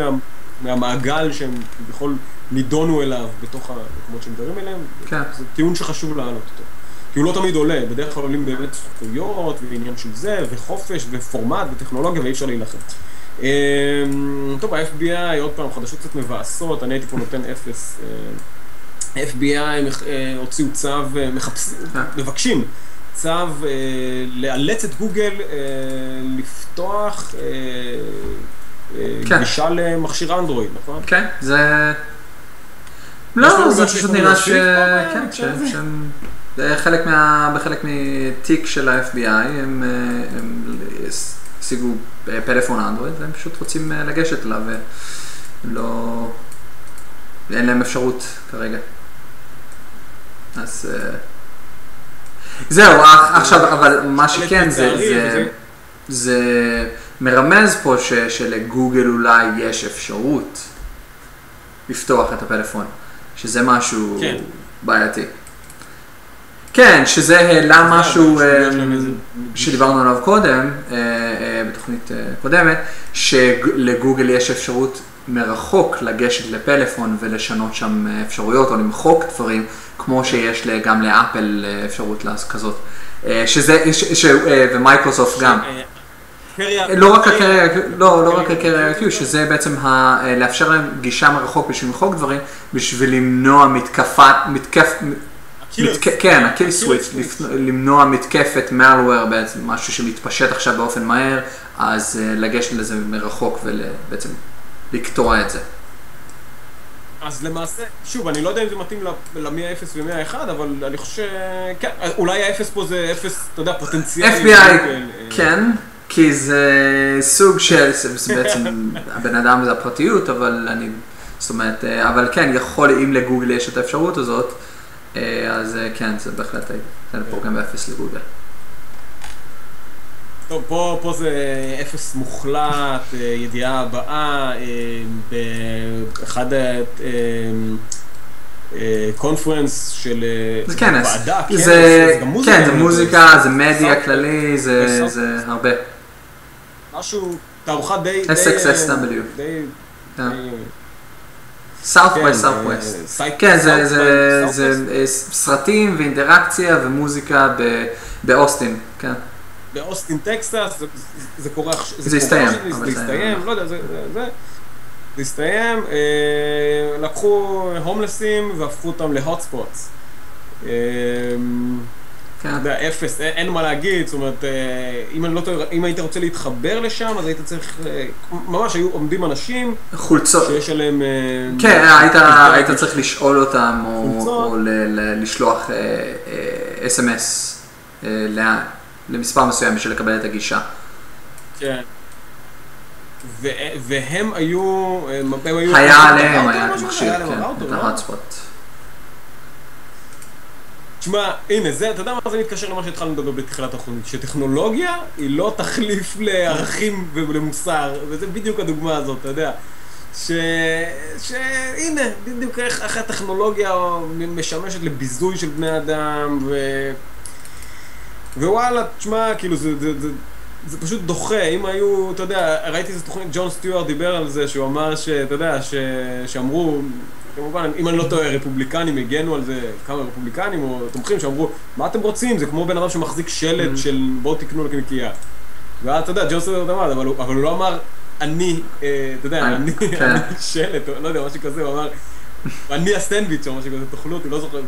מהמעגל שהם בכל נידונו אליו בתוך המקומות שמדברים אליהם, זה טיעון שחשוב להעלות אותו. כי הוא לא תמיד עולה, בדרך כלל עולים באמת זכויות ועניין של זה, וחופש ופורמט וטכנולוגיה, ואי אפשר להילחם. טוב, ה-FBI, עוד פעם, חדשות קצת מבאסות, אני הייתי פה נותן 0. ה-FBI הוציאו צו, מבקשים צו לאלץ את גוגל לפתוח גישה למכשיר אנדרואיד, נכון? כן, זה... לא, זה פשוט נראה בחלק מתיק של ה-FBI הם השיגו פלאפון אנדרואיד והם פשוט רוצים לגשת אליו והם לא... אין להם אפשרות כרגע. אז... זהו, עכשיו, אבל מה שכן זה מרמז פה שלגוגל אולי יש אפשרות לפתוח את הפלאפון, שזה משהו בעייתי. כן, שזה העלה משהו שדיברנו עליו קודם, בתוכנית קודמת, שלגוגל יש אפשרות מרחוק לגשת לפלאפון ולשנות שם אפשרויות או למחוק דברים, כמו שיש גם לאפל אפשרות כזאת. ומייקרוסופט גם. לא רק ה-Carrier IQ, שזה בעצם לאפשר להם גישה מרחוק בשביל למחוק דברים, בשביל למנוע כן, הקיל סוויץ', למנוע מתקפת malware, בעצם משהו שמתפשט עכשיו באופן מהר, אז לגשת לזה מרחוק ובעצם לקטוע את זה. אז למעשה, שוב, אני לא יודע אם זה מתאים ל-100 ו-101, אבל אני חושב, כן, אולי ה-0 פה זה 0, אתה יודע, פוטנציאלי. FBI, כן, כי זה סוג של, זה בעצם, הבן אדם זה הפרטיות, אבל אני, זאת אומרת, אבל כן, יכול, אם לגוגל יש את האפשרות הזאת, אז כן, זה בהחלט פרוגם ב-0 לגוגל. טוב, פה זה 0 מוחלט, ידיעה הבאה, באחד קונפרנס של ועדה, זה מוזיקה, זה מדיה כללי, זה הרבה. משהו, תערוכה די... SXSW. Southwest. כן, זה סרטים ואינטראקציה ומוזיקה באוסטין, כן. באוסטין, טקסס, זה קורה... זה הסתיים. לא יודע, זה הסתיים. לקחו הומלסים והפכו אותם להוטספוטס. אתה יודע, 0, אין מה להגיד, זאת אומרת, אם היית רוצה להתחבר לשם, אז היית צריך, ממש היו עומדים אנשים, חולצות. שיש עליהם... כן, היית צריך לשאול אותם, או לשלוח SMS למספר מסוים בשביל לקבל את הגישה. כן. והם היו... היה עליהם, היה מכשיר, כן, את ההוטספוט. תשמע, הנה, אתה יודע מה זה מתקשר למה שהתחלנו לדבר בתחילת התוכנית, שטכנולוגיה היא לא תחליף לערכים ולמוסר, וזה בדיוק הדוגמה הזאת, אתה יודע, הנה, בדיוק איך הטכנולוגיה משמשת לביזוי של בני אדם, ווואלה, תשמע, כאילו, זה פשוט דוחה, אם היו, אתה יודע, ראיתי איזה תוכנית, ג'ון סטיוארט דיבר על זה, שהוא אמר שאתה יודע, שאמרו, כמובן, אם אני לא טועה, רפובליקנים הגנו על זה, כמה רפובליקנים או תומכים שאמרו, מה אתם רוצים? זה כמו בן אדם שמחזיק שלט של בואו תקנו לקניקייה. ואז, אתה יודע, ג'ון סטיוארט אמר, אבל הוא לא אמר, אני, אתה יודע, אני שלט, לא יודע, משהו כזה, הוא אמר, אני הסטנדוויץ' או משהו כזה, תאכלו אותי, לא זוכר,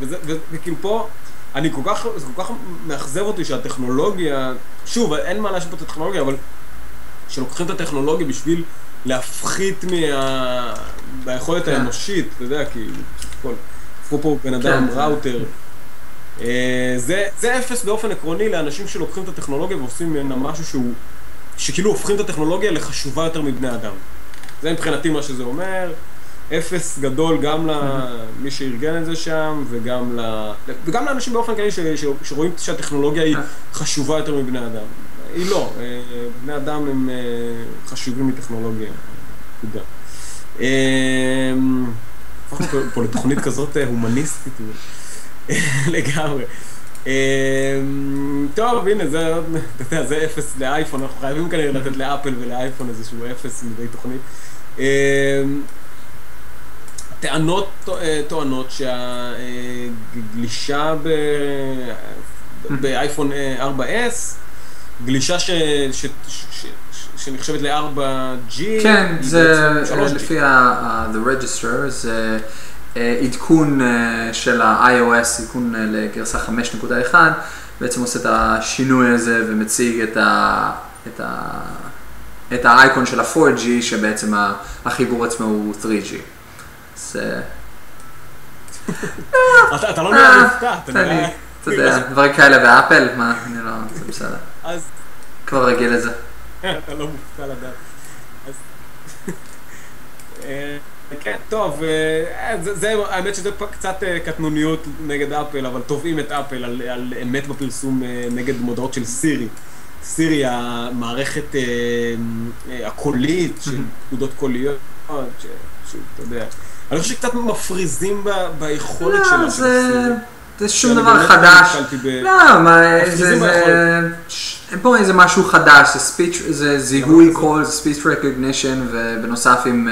וכאילו פה, זה כל כך מאכזב אותי שהטכנולוגיה, שוב, אין מה להשאיר פה את הטכנולוגיה, אבל שלוקחים את הטכנולוגיה בשביל להפחית מהיכולת האנושית, אתה יודע, כי הפכו פה בן אדם ראוטר. זה 0 באופן עקרוני לאנשים שלוקחים את הטכנולוגיה ועושים ממנה משהו שכאילו הופכים את הטכנולוגיה לחשובה יותר מבני אדם. זה מבחינתי מה שזה אומר. 0 גדול גם למי שארגן את זה שם, וגם לאנשים באופן כללי שרואים שהטכנולוגיה היא חשובה יותר מבני אדם. היא לא, בני אדם הם חשובים מטכנולוגיה. תודה. הפכנו פה לתוכנית כזאת הומניסטית לגמרי. טוב, הנה, זה 0 לאייפון, אנחנו חייבים כנראה לתת לאפל ולאייפון איזשהו 0 מדי תוכנית. טוענות שהגלישה באייפון 4S, גלישה שנחשבת ל-4G, כן, זה לפי The Register, זה עדכון של ה-iOS, עדכון לגרסה 5.1, בעצם עושה את השינוי הזה ומציג את האייקון של ה-4G, שבעצם החיבור עצמו הוא 3G. אתה לא נראה מופתע, אתה יודע, דברים כאלה באפל, מה, אני לא, זה בסדר. כבר רגיל לזה. אתה לא מופתע לדעת. כן, טוב, האמת שזה קצת קטנוניות נגד אפל, אבל תובעים את אפל על אמת בפרסום נגד מודעות של סירי. סירי, המערכת הקולית של פקודות קוליות, שאתה יודע, אני חושב שקצת מפריזים ביכולת שלה של סירי. זה שום דבר חדש. לא, מה, אין פה איזה משהו חדש, זה זיהוי קול, זה speech recognition, ובנוסף עם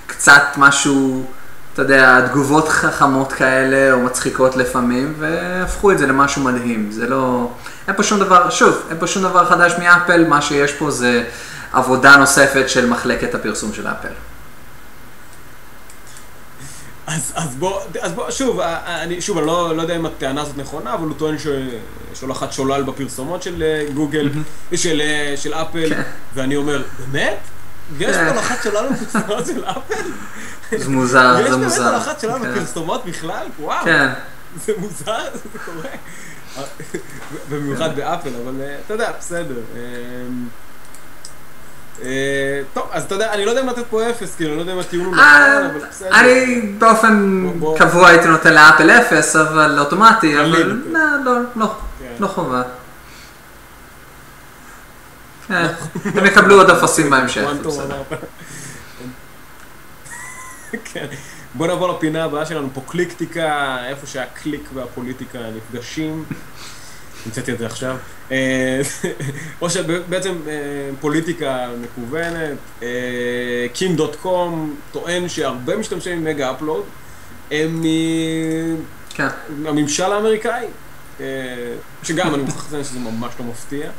קצת משהו, אתה יודע, תגובות חכמות כאלה, או מצחיקות לפעמים, והפכו את זה למשהו מדהים. זה לא, אין פה שום דבר, שוב, אין פה שום דבר חדש מאפל, מה שיש פה זה עבודה נוספת של מחלקת הפרסום של אפל. אז בוא, שוב, אני לא יודע אם הטענה הזאת נכונה, אבל הוא טוען ששולחת שולל בפרסומות של גוגל, של אפל, ואני אומר, באמת? יש פה הולכת שולל בפרסומות של אפל? זה מוזר, זה מוזר. יש באמת הולכת שולל בפרסומות בכלל? וואו, זה מוזר, זה קורה. במיוחד באפל, אבל אתה יודע, בסדר. טוב, אז אתה יודע, אני לא יודע אם לתת פה אפס, כאילו, אני לא יודע אם הטיעון הוא נכון, אבל בסדר. אני באופן קבוע הייתי נותן לאפל אפס, אבל אוטומטי, אבל לא חובה. הם יקבלו עוד אפסים בהמשך. כן. בוא נעבור לפינה הבאה שלנו, פה קליקטיקה, איפה שהקליק והפוליטיקה נפגשים. נמצאתי את זה עכשיו. או שבעצם פוליטיקה מקוונת, King.com טוען שהרבה משתמשים עם מגה אפלוד הם מהממשל האמריקאי, שגם אני מוכרח לציין שזה ממש לא מפתיע,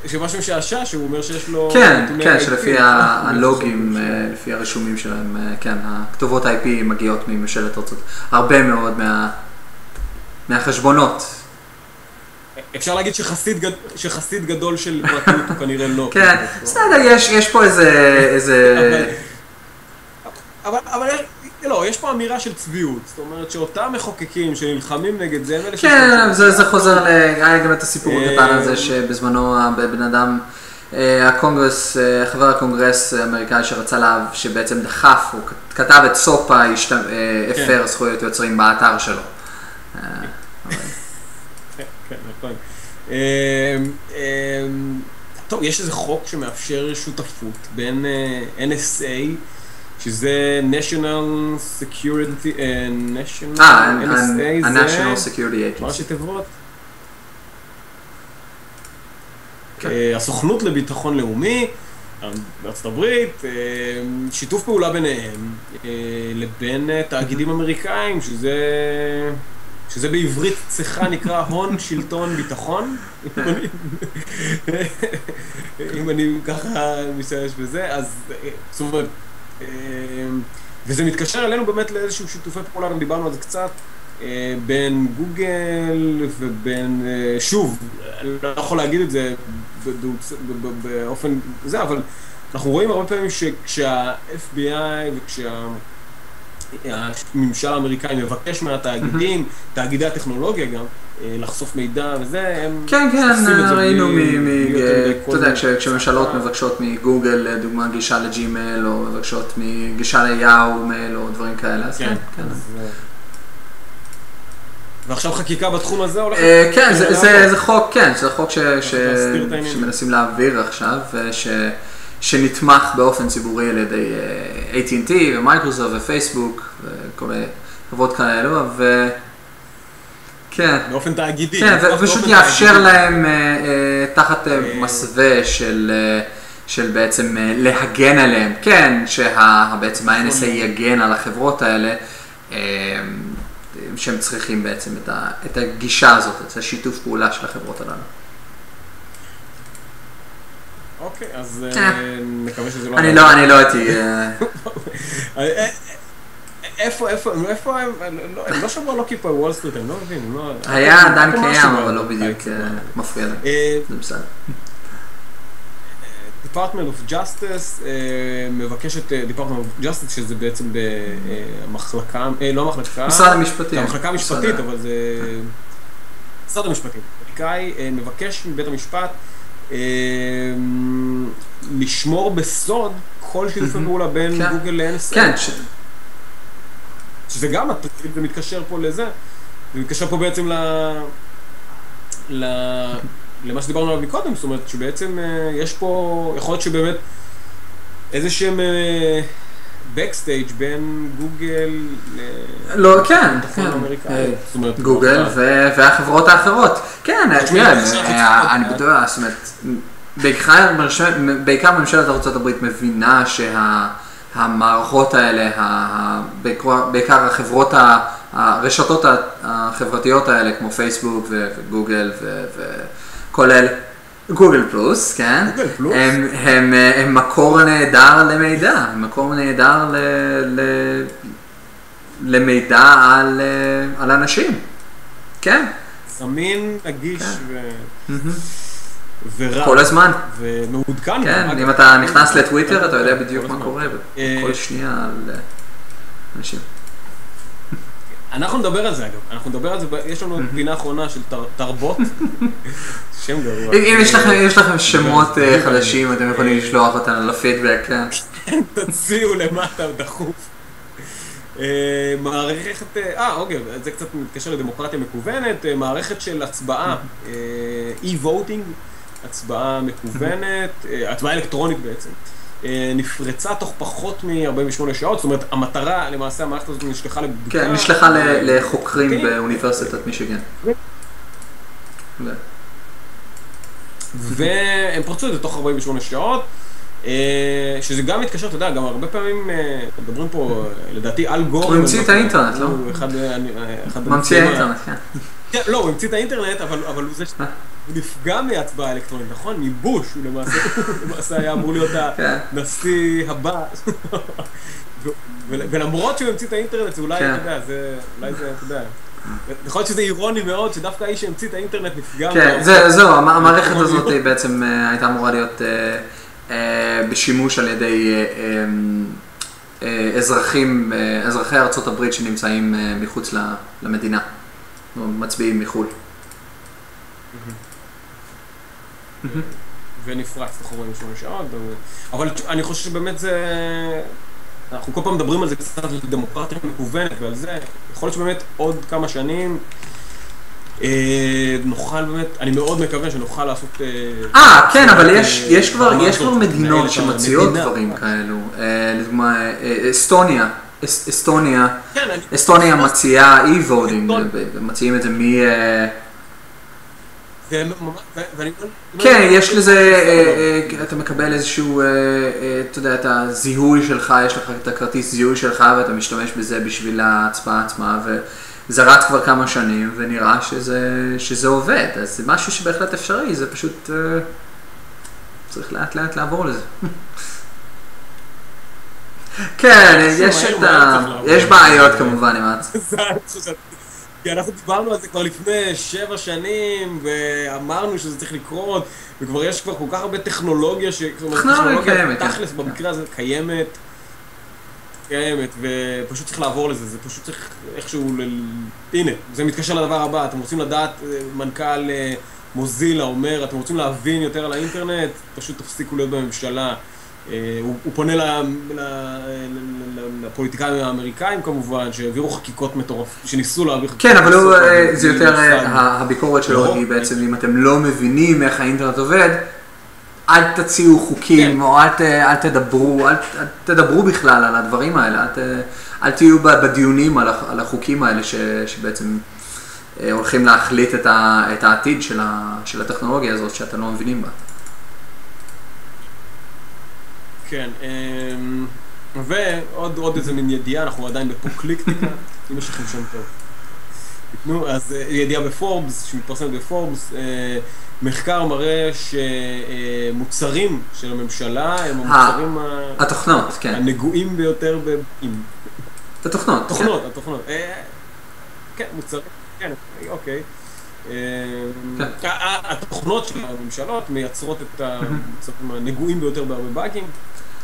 שמשהו משעשע שהוא אומר שיש לו... כן, שלפי הלוגים, לפי הרשומים שלהם, כן, הכתובות IP מגיעות מממשלת ארצות, הרבה מאוד מהחשבונות. אפשר להגיד שחסיד גדול של פרטיות הוא כנראה לא. כן, בסדר, יש פה איזה... אבל לא, יש פה אמירה של צביעות. זאת אומרת שאותם מחוקקים שנלחמים נגד זה, כן, זה חוזר היה גם את הסיפור הקטן הזה שבזמנו בן אדם, הקונגרס, חבר הקונגרס האמריקאי שרצה שבעצם דחף, הוא כתב את סופה, הפר זכויות יוצרים באתר שלו. כן, נכון. טוב, יש איזה חוק שמאפשר שותפות בין NSA, שזה National Security, ה-National Security Agency. מה שתברות? הסוכנות לביטחון לאומי, בארצות הברית, שיתוף פעולה ביניהם, לבין תאגידים אמריקאים, שזה בעברית צריכה נקרא הון, שלטון, ביטחון. אם אני ככה משתמש בזה, אז זאת אומרת, וזה מתקשר אלינו באמת לאיזשהו שיתופי פעולה, גם דיברנו על זה קצת, בין גוגל ובין, שוב, אני לא יכול להגיד את זה באופן זה, אבל אנחנו רואים הרבה פעמים שכשה-FBI הממשל האמריקאי מבקש מהתאגידים, תאגידי הטכנולוגיה גם, לחשוף מידע וזה, הם כן, ראינו אתה יודע, כשממשלות מבקשות מגוגל, לדוגמה, גישה לג'ימייל, או מבקשות מגישה ליאו מייל, או דברים כאלה, אז כן. ועכשיו חקיקה בתחום הזה הולכת? כן, זה חוק, זה חוק שמנסים להעביר עכשיו, שנתמך באופן ציבורי על ידי AT&T ומייקרוסופט ופייסבוק וכל מיני חברות כאלו, כן. באופן תאגידי. כן, ופשוט יאפשר להם תחת מסווה של בעצם להגן עליהם, כן, שבעצם ה-NSA יגן על החברות האלה, שהם צריכים בעצם את הגישה הזאת, את השיתוף פעולה של החברות הללו. אוקיי, אז נקווה שזה לא... אני לא הייתי... איפה הם? הם לא שבוע לא קיפו וול סטריט, הם לא מבינים. היה דן קיים, אבל לא בדיוק מפריע להם. זה בסדר. Department of Justice מבקשת, Department of Justice שזה בעצם במחלקה, לא מחלקה, משרד המשפטים. המחלקה המשפטית, אבל זה משרד המשפטים. אמריקאי מבקש מבית המשפט לשמור בסוד כל שיתופי פעולה בין גוגל ל-NSA. כן. שזה גם מטריד, זה מתקשר פה לזה. זה מתקשר פה בעצם למה שדיברנו עליו מקודם, זאת אומרת שבעצם יש פה, יכול להיות שבאמת איזה שהם בקסטייג' בין גוגל לא, כן, גוגל והחברות האחרות. כן, אני בטוח, זאת אומרת, בעיקר ממשלת ארצות הברית מבינה שהמערכות האלה, בעיקר החברות, הרשתות החברתיות האלה, כמו פייסבוק וגוגל וכולל, גוגל פלוס, כן? הם מקור נהדר למידע, מקור נהדר למידע על אנשים, כן? זמין, נגיש ורע. כל הזמן. ומעודכן. כן, אם אתה נכנס לטוויטר, אתה יודע בדיוק מה קורה כל שנייה על אנשים. אנחנו נדבר על זה אגב, אנחנו נדבר על זה, יש לנו פינה אחרונה של תרבות, שם גרוע. אם יש לכם שמות חדשים, אתם יכולים לשלוח אותנו לפידבק, כן? תציעו למטה דחוף. מערכת, אוקיי, זה קצת מתקשר לדמוקרטיה מקוונת, מערכת של הצבעה, e-voting, הצבעה מקוונת, הצבעה אלקטרונית בעצם. נפרצה תוך פחות מ-48 שעות, זאת אומרת, המטרה, למעשה, המערכת הזאת נשלחה לבדיקה. כן, נשלחה לחוקרים באוניברסיטת מישיגן. והם פרצו את זה תוך 48 שעות, שזה גם מתקשר, אתה יודע, גם הרבה פעמים מדברים פה, לדעתי, על גור. הוא המציא את האינטרנט, לא? ממציא האינטרנט, כן. לא, הוא המציא את האינטרנט, אבל הוא זה ש... הוא נפגע מהצבעה אלקטרונית, נכון? מבוש, הוא למעשה היה אמור להיות הנשיא הבא. ולמרות שהוא המציא את האינטרנט, זה אולי, אתה יודע, אולי זה, אתה יודע, יכול להיות שזה אירוני מאוד, שדווקא האיש שהמציא את האינטרנט נפגע. כן, זהו, המערכת הזאת בעצם הייתה אמורה להיות בשימוש על ידי אזרחי ארצות הברית שנמצאים מחוץ למדינה, מצביעים מחו"ל. ונפרץ תוך 48 שעות, אבל אני חושב שבאמת זה, אנחנו כל פעם מדברים על זה קצת על דמוקרטיה מקוונת ועל זה, יכול להיות שבאמת עוד כמה שנים נוכל באמת, אני מאוד מקווה שנוכל לעשות... כן, אבל יש כבר מדינות שמציעות דברים כאלו, לדוגמה, אסטוניה מציעה e-voting, ומציעים את זה כן, יש לזה, אתה מקבל איזשהו, אתה יודע, את הזיהוי שלך, יש לך את הכרטיס זיהוי שלך ואתה משתמש בזה בשביל ההצבעה עצמה, וזה רץ כבר כמה שנים ונראה שזה עובד, אז זה משהו שבהחלט אפשרי, זה פשוט צריך לאט לאט לעבור לזה. כן, יש בעיות כמובן עם ההצבעה. כי אנחנו דיברנו על זה כבר לפני 7 שנים, ואמרנו שזה צריך לקרות, וכבר יש כבר כל כך הרבה טכנולוגיה, טכנולוגיה תכלס במקרה הזה קיימת, ופשוט צריך לעבור לזה, זה פשוט צריך איכשהו, הנה, זה מתקשר לדבר הבא, אתם רוצים לדעת, מנכ"ל מוזילה אומר, אתם רוצים להבין יותר על האינטרנט, פשוט תפסיקו להיות בממשלה. הוא פונה לפוליטיקאים האמריקאים כמובן, שהעבירו חקיקות מטורפות, שניסו להעביר חקיקות. כן, אבל זה יותר, הביקורת שלו היא בעצם, אם אתם לא מבינים איך האינטרנט עובד, אל תציעו חוקים, או אל תדברו בכלל על הדברים האלה, אל תהיו בדיונים על החוקים האלה שבעצם הולכים להחליט את העתיד של הטכנולוגיה הזאת שאתם לא מבינים בה. כן, ועוד איזה מין ידיעה, אנחנו עדיין בפוקליקטיקה, אם יש לכם שם טוב. תתנו, אז ידיעה בפורבס, שמתפרסמת בפורבס, מחקר מראה שמוצרים של הממשלה הם המוצרים התוכנות, כן. הנגועים ביותר התוכנות, התוכנות. כן, מוצרים, כן, אוקיי. התוכנות של הממשלות מייצרות את המוצרים הנגועים ביותר בהרבה באגים,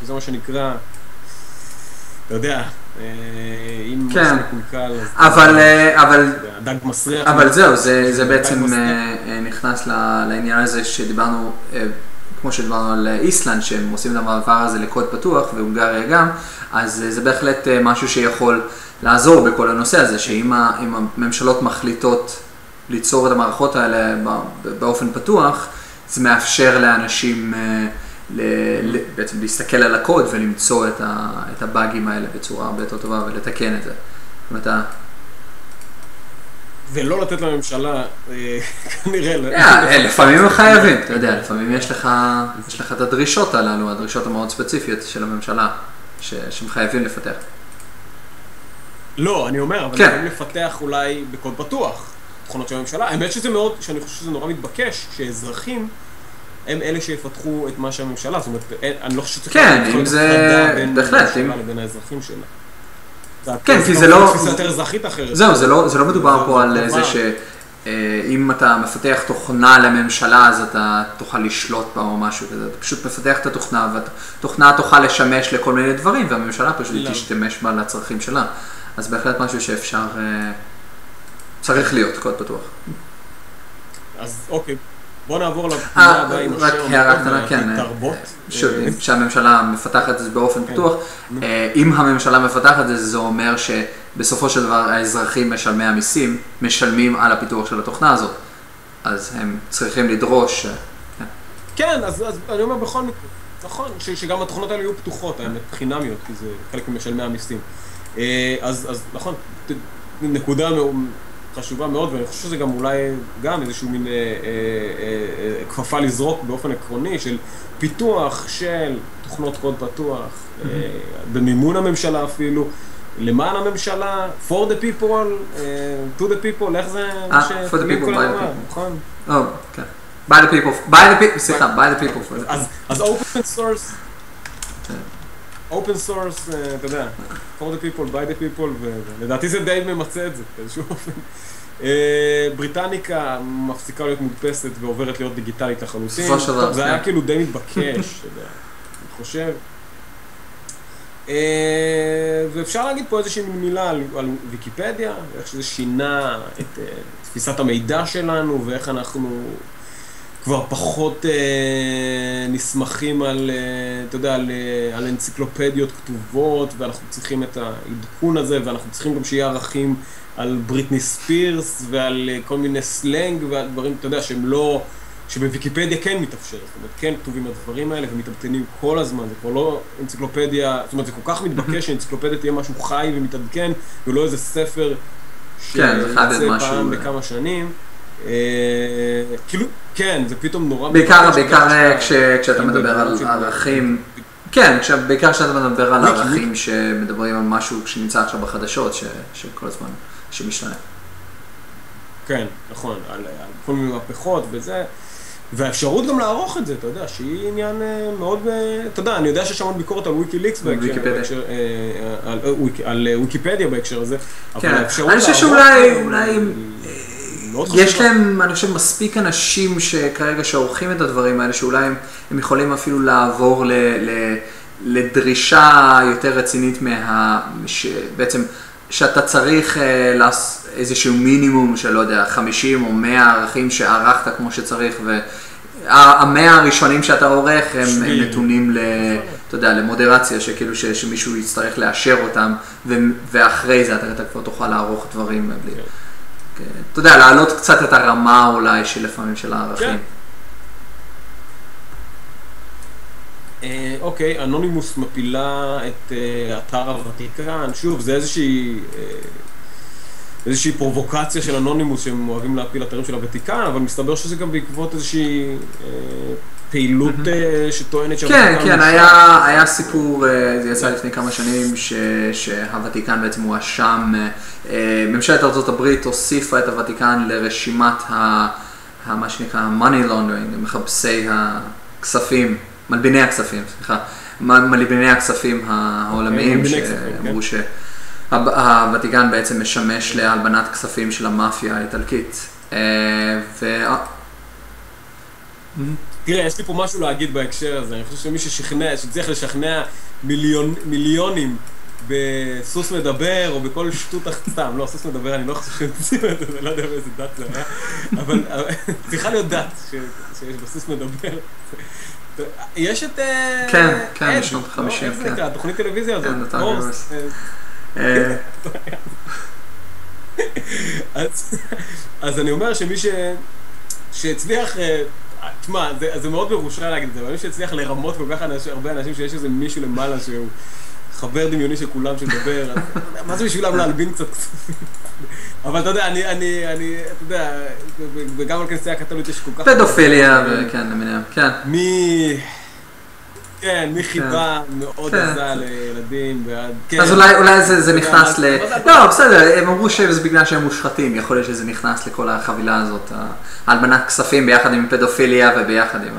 וזה מה שנקרא, אתה יודע, אם משהו מקולקל, דג מסריח. אבל זהו, זה בעצם נכנס לעניין הזה שדיברנו, כמו שדיברנו על איסלנד, שהם עושים את המעבר הזה לקוד פתוח, והונגריה גם, אז זה בהחלט משהו שיכול לעזור בכל הנושא הזה, שאם הממשלות מחליטות ליצור את המערכות האלה באופן פתוח, זה מאפשר לאנשים בעצם להסתכל על הקוד ולמצוא את הבאגים האלה בצורה הרבה יותר טובה ולתקן את זה. זאת אומרת, ולא לתת לממשלה, כנראה. לפעמים הם חייבים, אתה יודע, לפעמים יש לך את הדרישות הללו, הדרישות המאוד ספציפיות של הממשלה, שהם חייבים לפתח. לא, אני אומר, אבל יכולים לפתח אולי בקוד פתוח, תכונות של הממשלה. האמת שזה מאוד, שאני חושב שזה נורא מתבקש, שאזרחים הם אלה שיפתחו את מה שהממשלה, זאת אומרת, אני לא חושב שצריך אם זה, בהחלט, לבין האזרחים שלה. כן, כי זה לא... תפיסה יותר אזרחית אחרת. זהו, זה לא מדובר פה על זה שאם אתה מפתח תוכנה לממשלה, אז אתה תוכל לשלוט בה או משהו כזה. אתה פשוט מפתח את התוכנה, והתוכנה תוכל לשמש לכל מיני דברים, והממשלה פשוט תשתמש בה לצרכים שלה. אז בהחלט משהו שאפשר... צריך להיות קוד פתוח. אז אוקיי. בוא נעבור לפנייה הבאה עם רק הערה קטנה, כן. שהממשלה מפתחת את זה באופן פתוח. אם הממשלה מפתחת את זה, זה אומר שבסופו של דבר האזרחים משלמי המיסים משלמים על הפיתוח של התוכנה הזאת. אז הם צריכים לדרוש... כן, אז אני אומר בכל מקרה, נכון, שגם התוכנות האלה יהיו פתוחות, האמת, חינמיות, כי זה חלק ממשלמי המיסים. אז נכון, נקודה חשובה מאוד, ואני חושב שזה גם אולי גם איזשהו מין כפפה לזרוק באופן עקרוני של פיתוח של תוכנות קוד פתוח, במימון הממשלה אפילו, למען הממשלה, for the people, to the people, איך זה? for the people, by the people. נכון? כן. by the people, סליחה, by the people. אז open source, אתה יודע, for the people, by the people, ולדעתי זה די ממצא את זה, באיזשהו אופן. בריטניקה מפסיקה להיות מודפסת ועוברת להיות דיגיטלית לחלוטין. זה היה כאילו די מתבקש, אני חושב. ואפשר להגיד פה איזושהי מילה על ויקיפדיה, איך שזה שינה את תפיסת המידע שלנו, ואיך אנחנו כבר פחות נסמכים על, אתה יודע, על אנציקלופדיות כתובות, ואנחנו צריכים את העדכון הזה, ואנחנו צריכים גם שיהיה ערכים על בריטני ספירס, ועל כל מיני סלנג, והדברים, אתה יודע, שהם לא, שבוויקיפדיה כן מתאפשר, זאת אומרת, כן כתובים הדברים האלה, ומתעדכנים כל הזמן, זה כבר לא אנציקלופדיה, זאת אומרת, זה כל כך מתבקש שאנציקלופדיה תהיה משהו חי ומתעדכן, ולא איזה ספר שיוצא פעם בכמה שנים. כאילו, כן, זה פתאום נורא... בעיקר כשאתה מדבר על ערכים, כן, בעיקר כשאתה מדבר על ערכים שמדברים על משהו שנמצא עכשיו בחדשות, שכל הזמן, שמשתנה. כן, נכון, על כל מיני מהפכות וזה, והאפשרות גם לערוך את זה, אתה יודע, שהיא עניין מאוד, אתה יודע, אני יודע שיש המון ביקורת על וויקיליקס בהקשר, על וויקיפדיה בהקשר הזה, אבל האפשרות לערוך... אני חושב שאולי... יש להם, אני חושב, מספיק אנשים שכרגע שעורכים את הדברים האלה, שאולי הם יכולים אפילו לעבור לדרישה יותר רצינית בעצם, שאתה צריך איזשהו מינימום של, לא יודע, 50 או 100 ערכים שערכת כמו שצריך, וה100 הראשונים שאתה עורך הם נתונים אתה יודע, למודרציה, שכאילו שמישהו יצטרך לאשר אותם, ואחרי זה אתה כבר תוכל לערוך דברים בלי... אתה יודע, להעלות קצת את הרמה אולי שלפעמים של הערכים. אוקיי, אנונימוס מפילה את אתר הוותיקן, שוב, זה איזושהי פרובוקציה של אנונימוס שהם אוהבים להפיל אתרים של הוותיקן, אבל מסתבר שזה גם בעקבות איזושהי פעילות שטוענת שהוותיקן... כן, היה סיפור, זה יצא לפני כמה שנים, שהוותיקן בעצם הואשם, ממשלת ארצות הברית הוסיפה את הוותיקן לרשימת מה שנקרא money laundering, מחפשי הכספים, מלביני הכספים, סליחה, מלביני הכספים העולמיים, שאמרו שהוותיקן בעצם משמש להלבנת כספים של המאפיה האיטלקית. תראה, יש לי פה משהו להגיד בהקשר הזה, אני חושב שמי שצריך לשכנע מיליונים בסוס מדבר או בכל שטות סתם, לא, סוס מדבר אני לא חושב שיוצאים את זה, אני לא יודע באיזה דת זה היה, אבל צריכה להיות דת שיש בסוס מדבר. יש את... כן, כן, שנות 50, כן. איך זה נקרא, תוכנית טלוויזיה הזאת, הורס. אז אני אומר שמי שהצליח, תשמע, זה מאוד מרושע להגיד את זה, אבל מי שהצליח לרמות כל כך הרבה אנשים שיש איזה מישהו למעלה שהוא חבר דמיוני של כולם שמדבר, אז מה זה בשבילם להלבין קצת כספים? אבל אתה יודע, אתה יודע, וגם על כנסייה הקתולית יש כל כך... פדופיליה, וכן, למיניהם, כן. כן, מחיבה מאוד עזה לילדים ועד... אז אולי זה נכנס ל... לא, בסדר, הם אמרו שזה בגלל שהם מושחתים, יכול להיות שזה נכנס לכל החבילה הזאת, הלבנת כספים ביחד עם פדופיליה וביחד עם...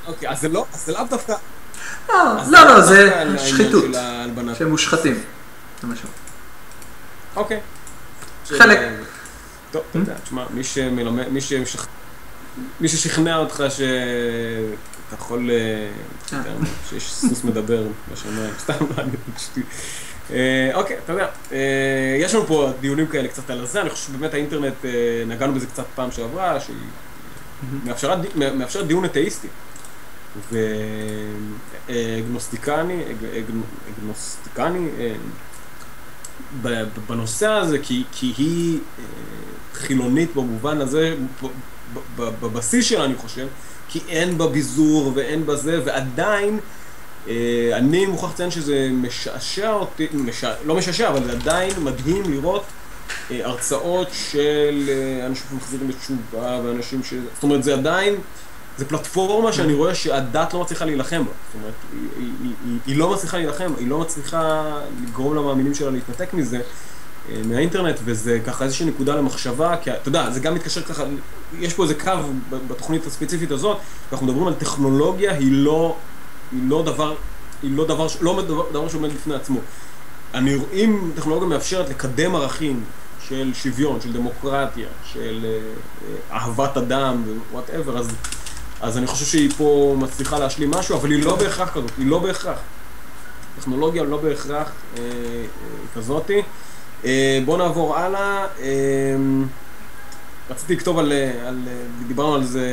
אוקיי, אז זה לאו דווקא... לא, זה שחיתות, שהם מושחתים, זה משהו. אוקיי. חלק. טוב, אתה יודע, תשמע, מי ששכנע אותך אתה יכול, שיש סוס מדבר בשמיים, סתם מעניין אותי. אוקיי, אתה יודע, יש לנו פה דיונים כאלה קצת על זה, אני חושב שבאמת האינטרנט, נגענו בזה קצת פעם שעברה, שהיא מאפשרת דיון אתאיסטי, ואגנוסטיקני, בנושא הזה, כי היא חילונית במובן הזה, בבסיס שלה אני חושב, כי אין בה ביזור ואין בה זה, ועדיין אני מוכרח לציין שזה משעשע אותי, לא משעשע, אבל זה עדיין מדהים לראות הרצאות של אנשים שמחזירים בתשובה ואנשים זאת אומרת, זה עדיין, זה פלטפורמה שאני רואה שהדת לא מצליחה להילחם בה. זאת אומרת, היא לא מצליחה להילחם, היא לא מצליחה לגרום למאמינים שלה להתנתק מזה, מהאינטרנט, וזה ככה איזושהי נקודה למחשבה, כי אתה יודע, זה גם מתקשר ככה, יש פה איזה קו בתוכנית הספציפית הזאת, אנחנו מדברים על טכנולוגיה, היא לא דבר שעומד בפני עצמו. אם טכנולוגיה מאפשרת לקדם ערכים של שוויון, של דמוקרטיה, של אהבת אדם ו-whatever, אז אני חושב שהיא פה מצליחה להשלים משהו, אבל היא לא בהכרח כזאת, היא לא בהכרח. טכנולוגיה לא בהכרח כזאתי. בואו נעבור הלאה. רציתי לכתוב דיברנו על זה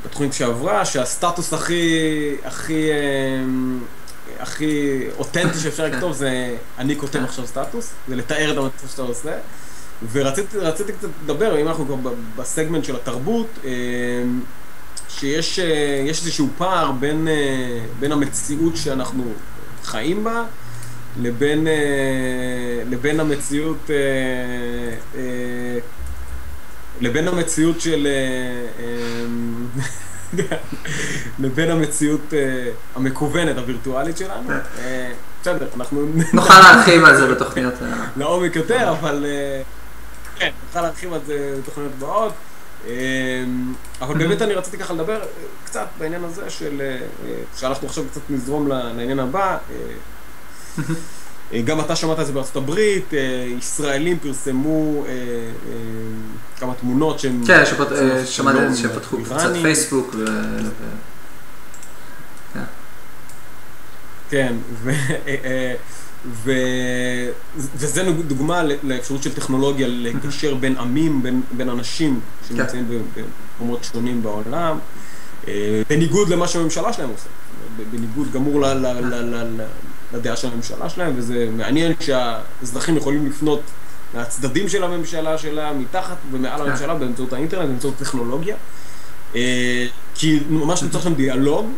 בתוכנית שעברה, שהסטטוס הכי אותנטי שאפשר לכתוב זה אני כותב עכשיו סטטוס, זה לתאר את המצב שאתה עושה. ורציתי קצת לדבר, אם אנחנו כבר בסגמנט של התרבות, שיש איזשהו פער בין המציאות שאנחנו חיים בה, לבין המציאות של לבין המציאות המקוונת, הווירטואלית שלנו. בסדר, אנחנו נוכל להרחיב על זה בתוכניות לעומק יותר, אבל כן, נוכל להרחיב על זה בתוכניות באות. אבל באמת אני רציתי ככה לדבר קצת בעניין הזה שאנחנו עכשיו קצת נזרום לעניין הבא. גם אתה שמעת את זה בארצות הברית, ישראלים פרסמו כמה תמונות שהם... כן, שמעתי את זה שפתחו קבוצת פייסבוק כן, וזה דוגמה לאפשרות של טכנולוגיה לקשר בין עמים, בין אנשים שנמצאים במקומות שונים בעולם, בניגוד למה שהממשלה שלהם עושה, בניגוד גמור לדעה של הממשלה שלהם, וזה מעניין שהאזרחים יכולים לפנות מהצדדים של הממשלה שלה, מתחת ומעל הממשלה, באמצעות האינטרנט, באמצעות טכנולוגיה, כי ממש נמצא שם דיאלוג,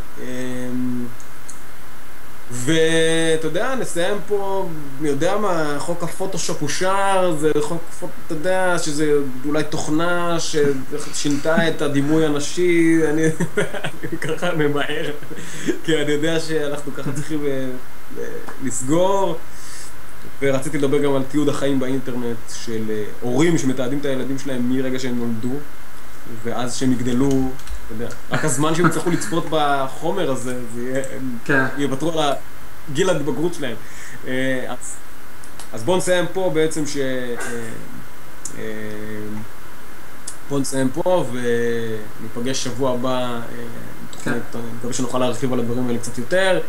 ואתה יודע, נסיים פה, אני יודע מה, חוק הפוטושופ אושר, זה חוק, אתה יודע, שזה אולי תוכנה ששינתה את הדימוי הנשי, אני ככה ממהר, כי אני יודע שאנחנו ככה צריכים לסגור, ורציתי לדבר גם על תיעוד החיים באינטרנט של הורים שמתעדים את הילדים שלהם מרגע שהם נולדו, ואז שהם יגדלו, אתה יודע, רק הזמן שהם יצטרכו לצפות בחומר הזה, זה יוותרו על גיל ההתבגרות שלהם. אז בואו נסיים פה בעצם בואו נסיים פה וניפגש שבוע הבא, אני מקווה שנוכל להרחיב על הדברים האלה קצת יותר.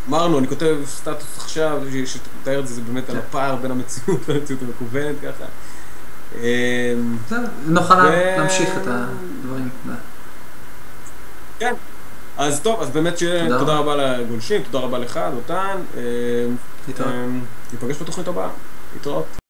אמרנו, אני כותב סטטוס עכשיו, שתתאר את זה, זה באמת על הפער בין המציאות והמציאות המקוונת ככה. נוכל להמשיך את הדברים. כן, אז טוב, אז באמת תודה רבה לגולשים, תודה רבה לך, דותן. ניפגש בתוכנית הבאה. להתראות.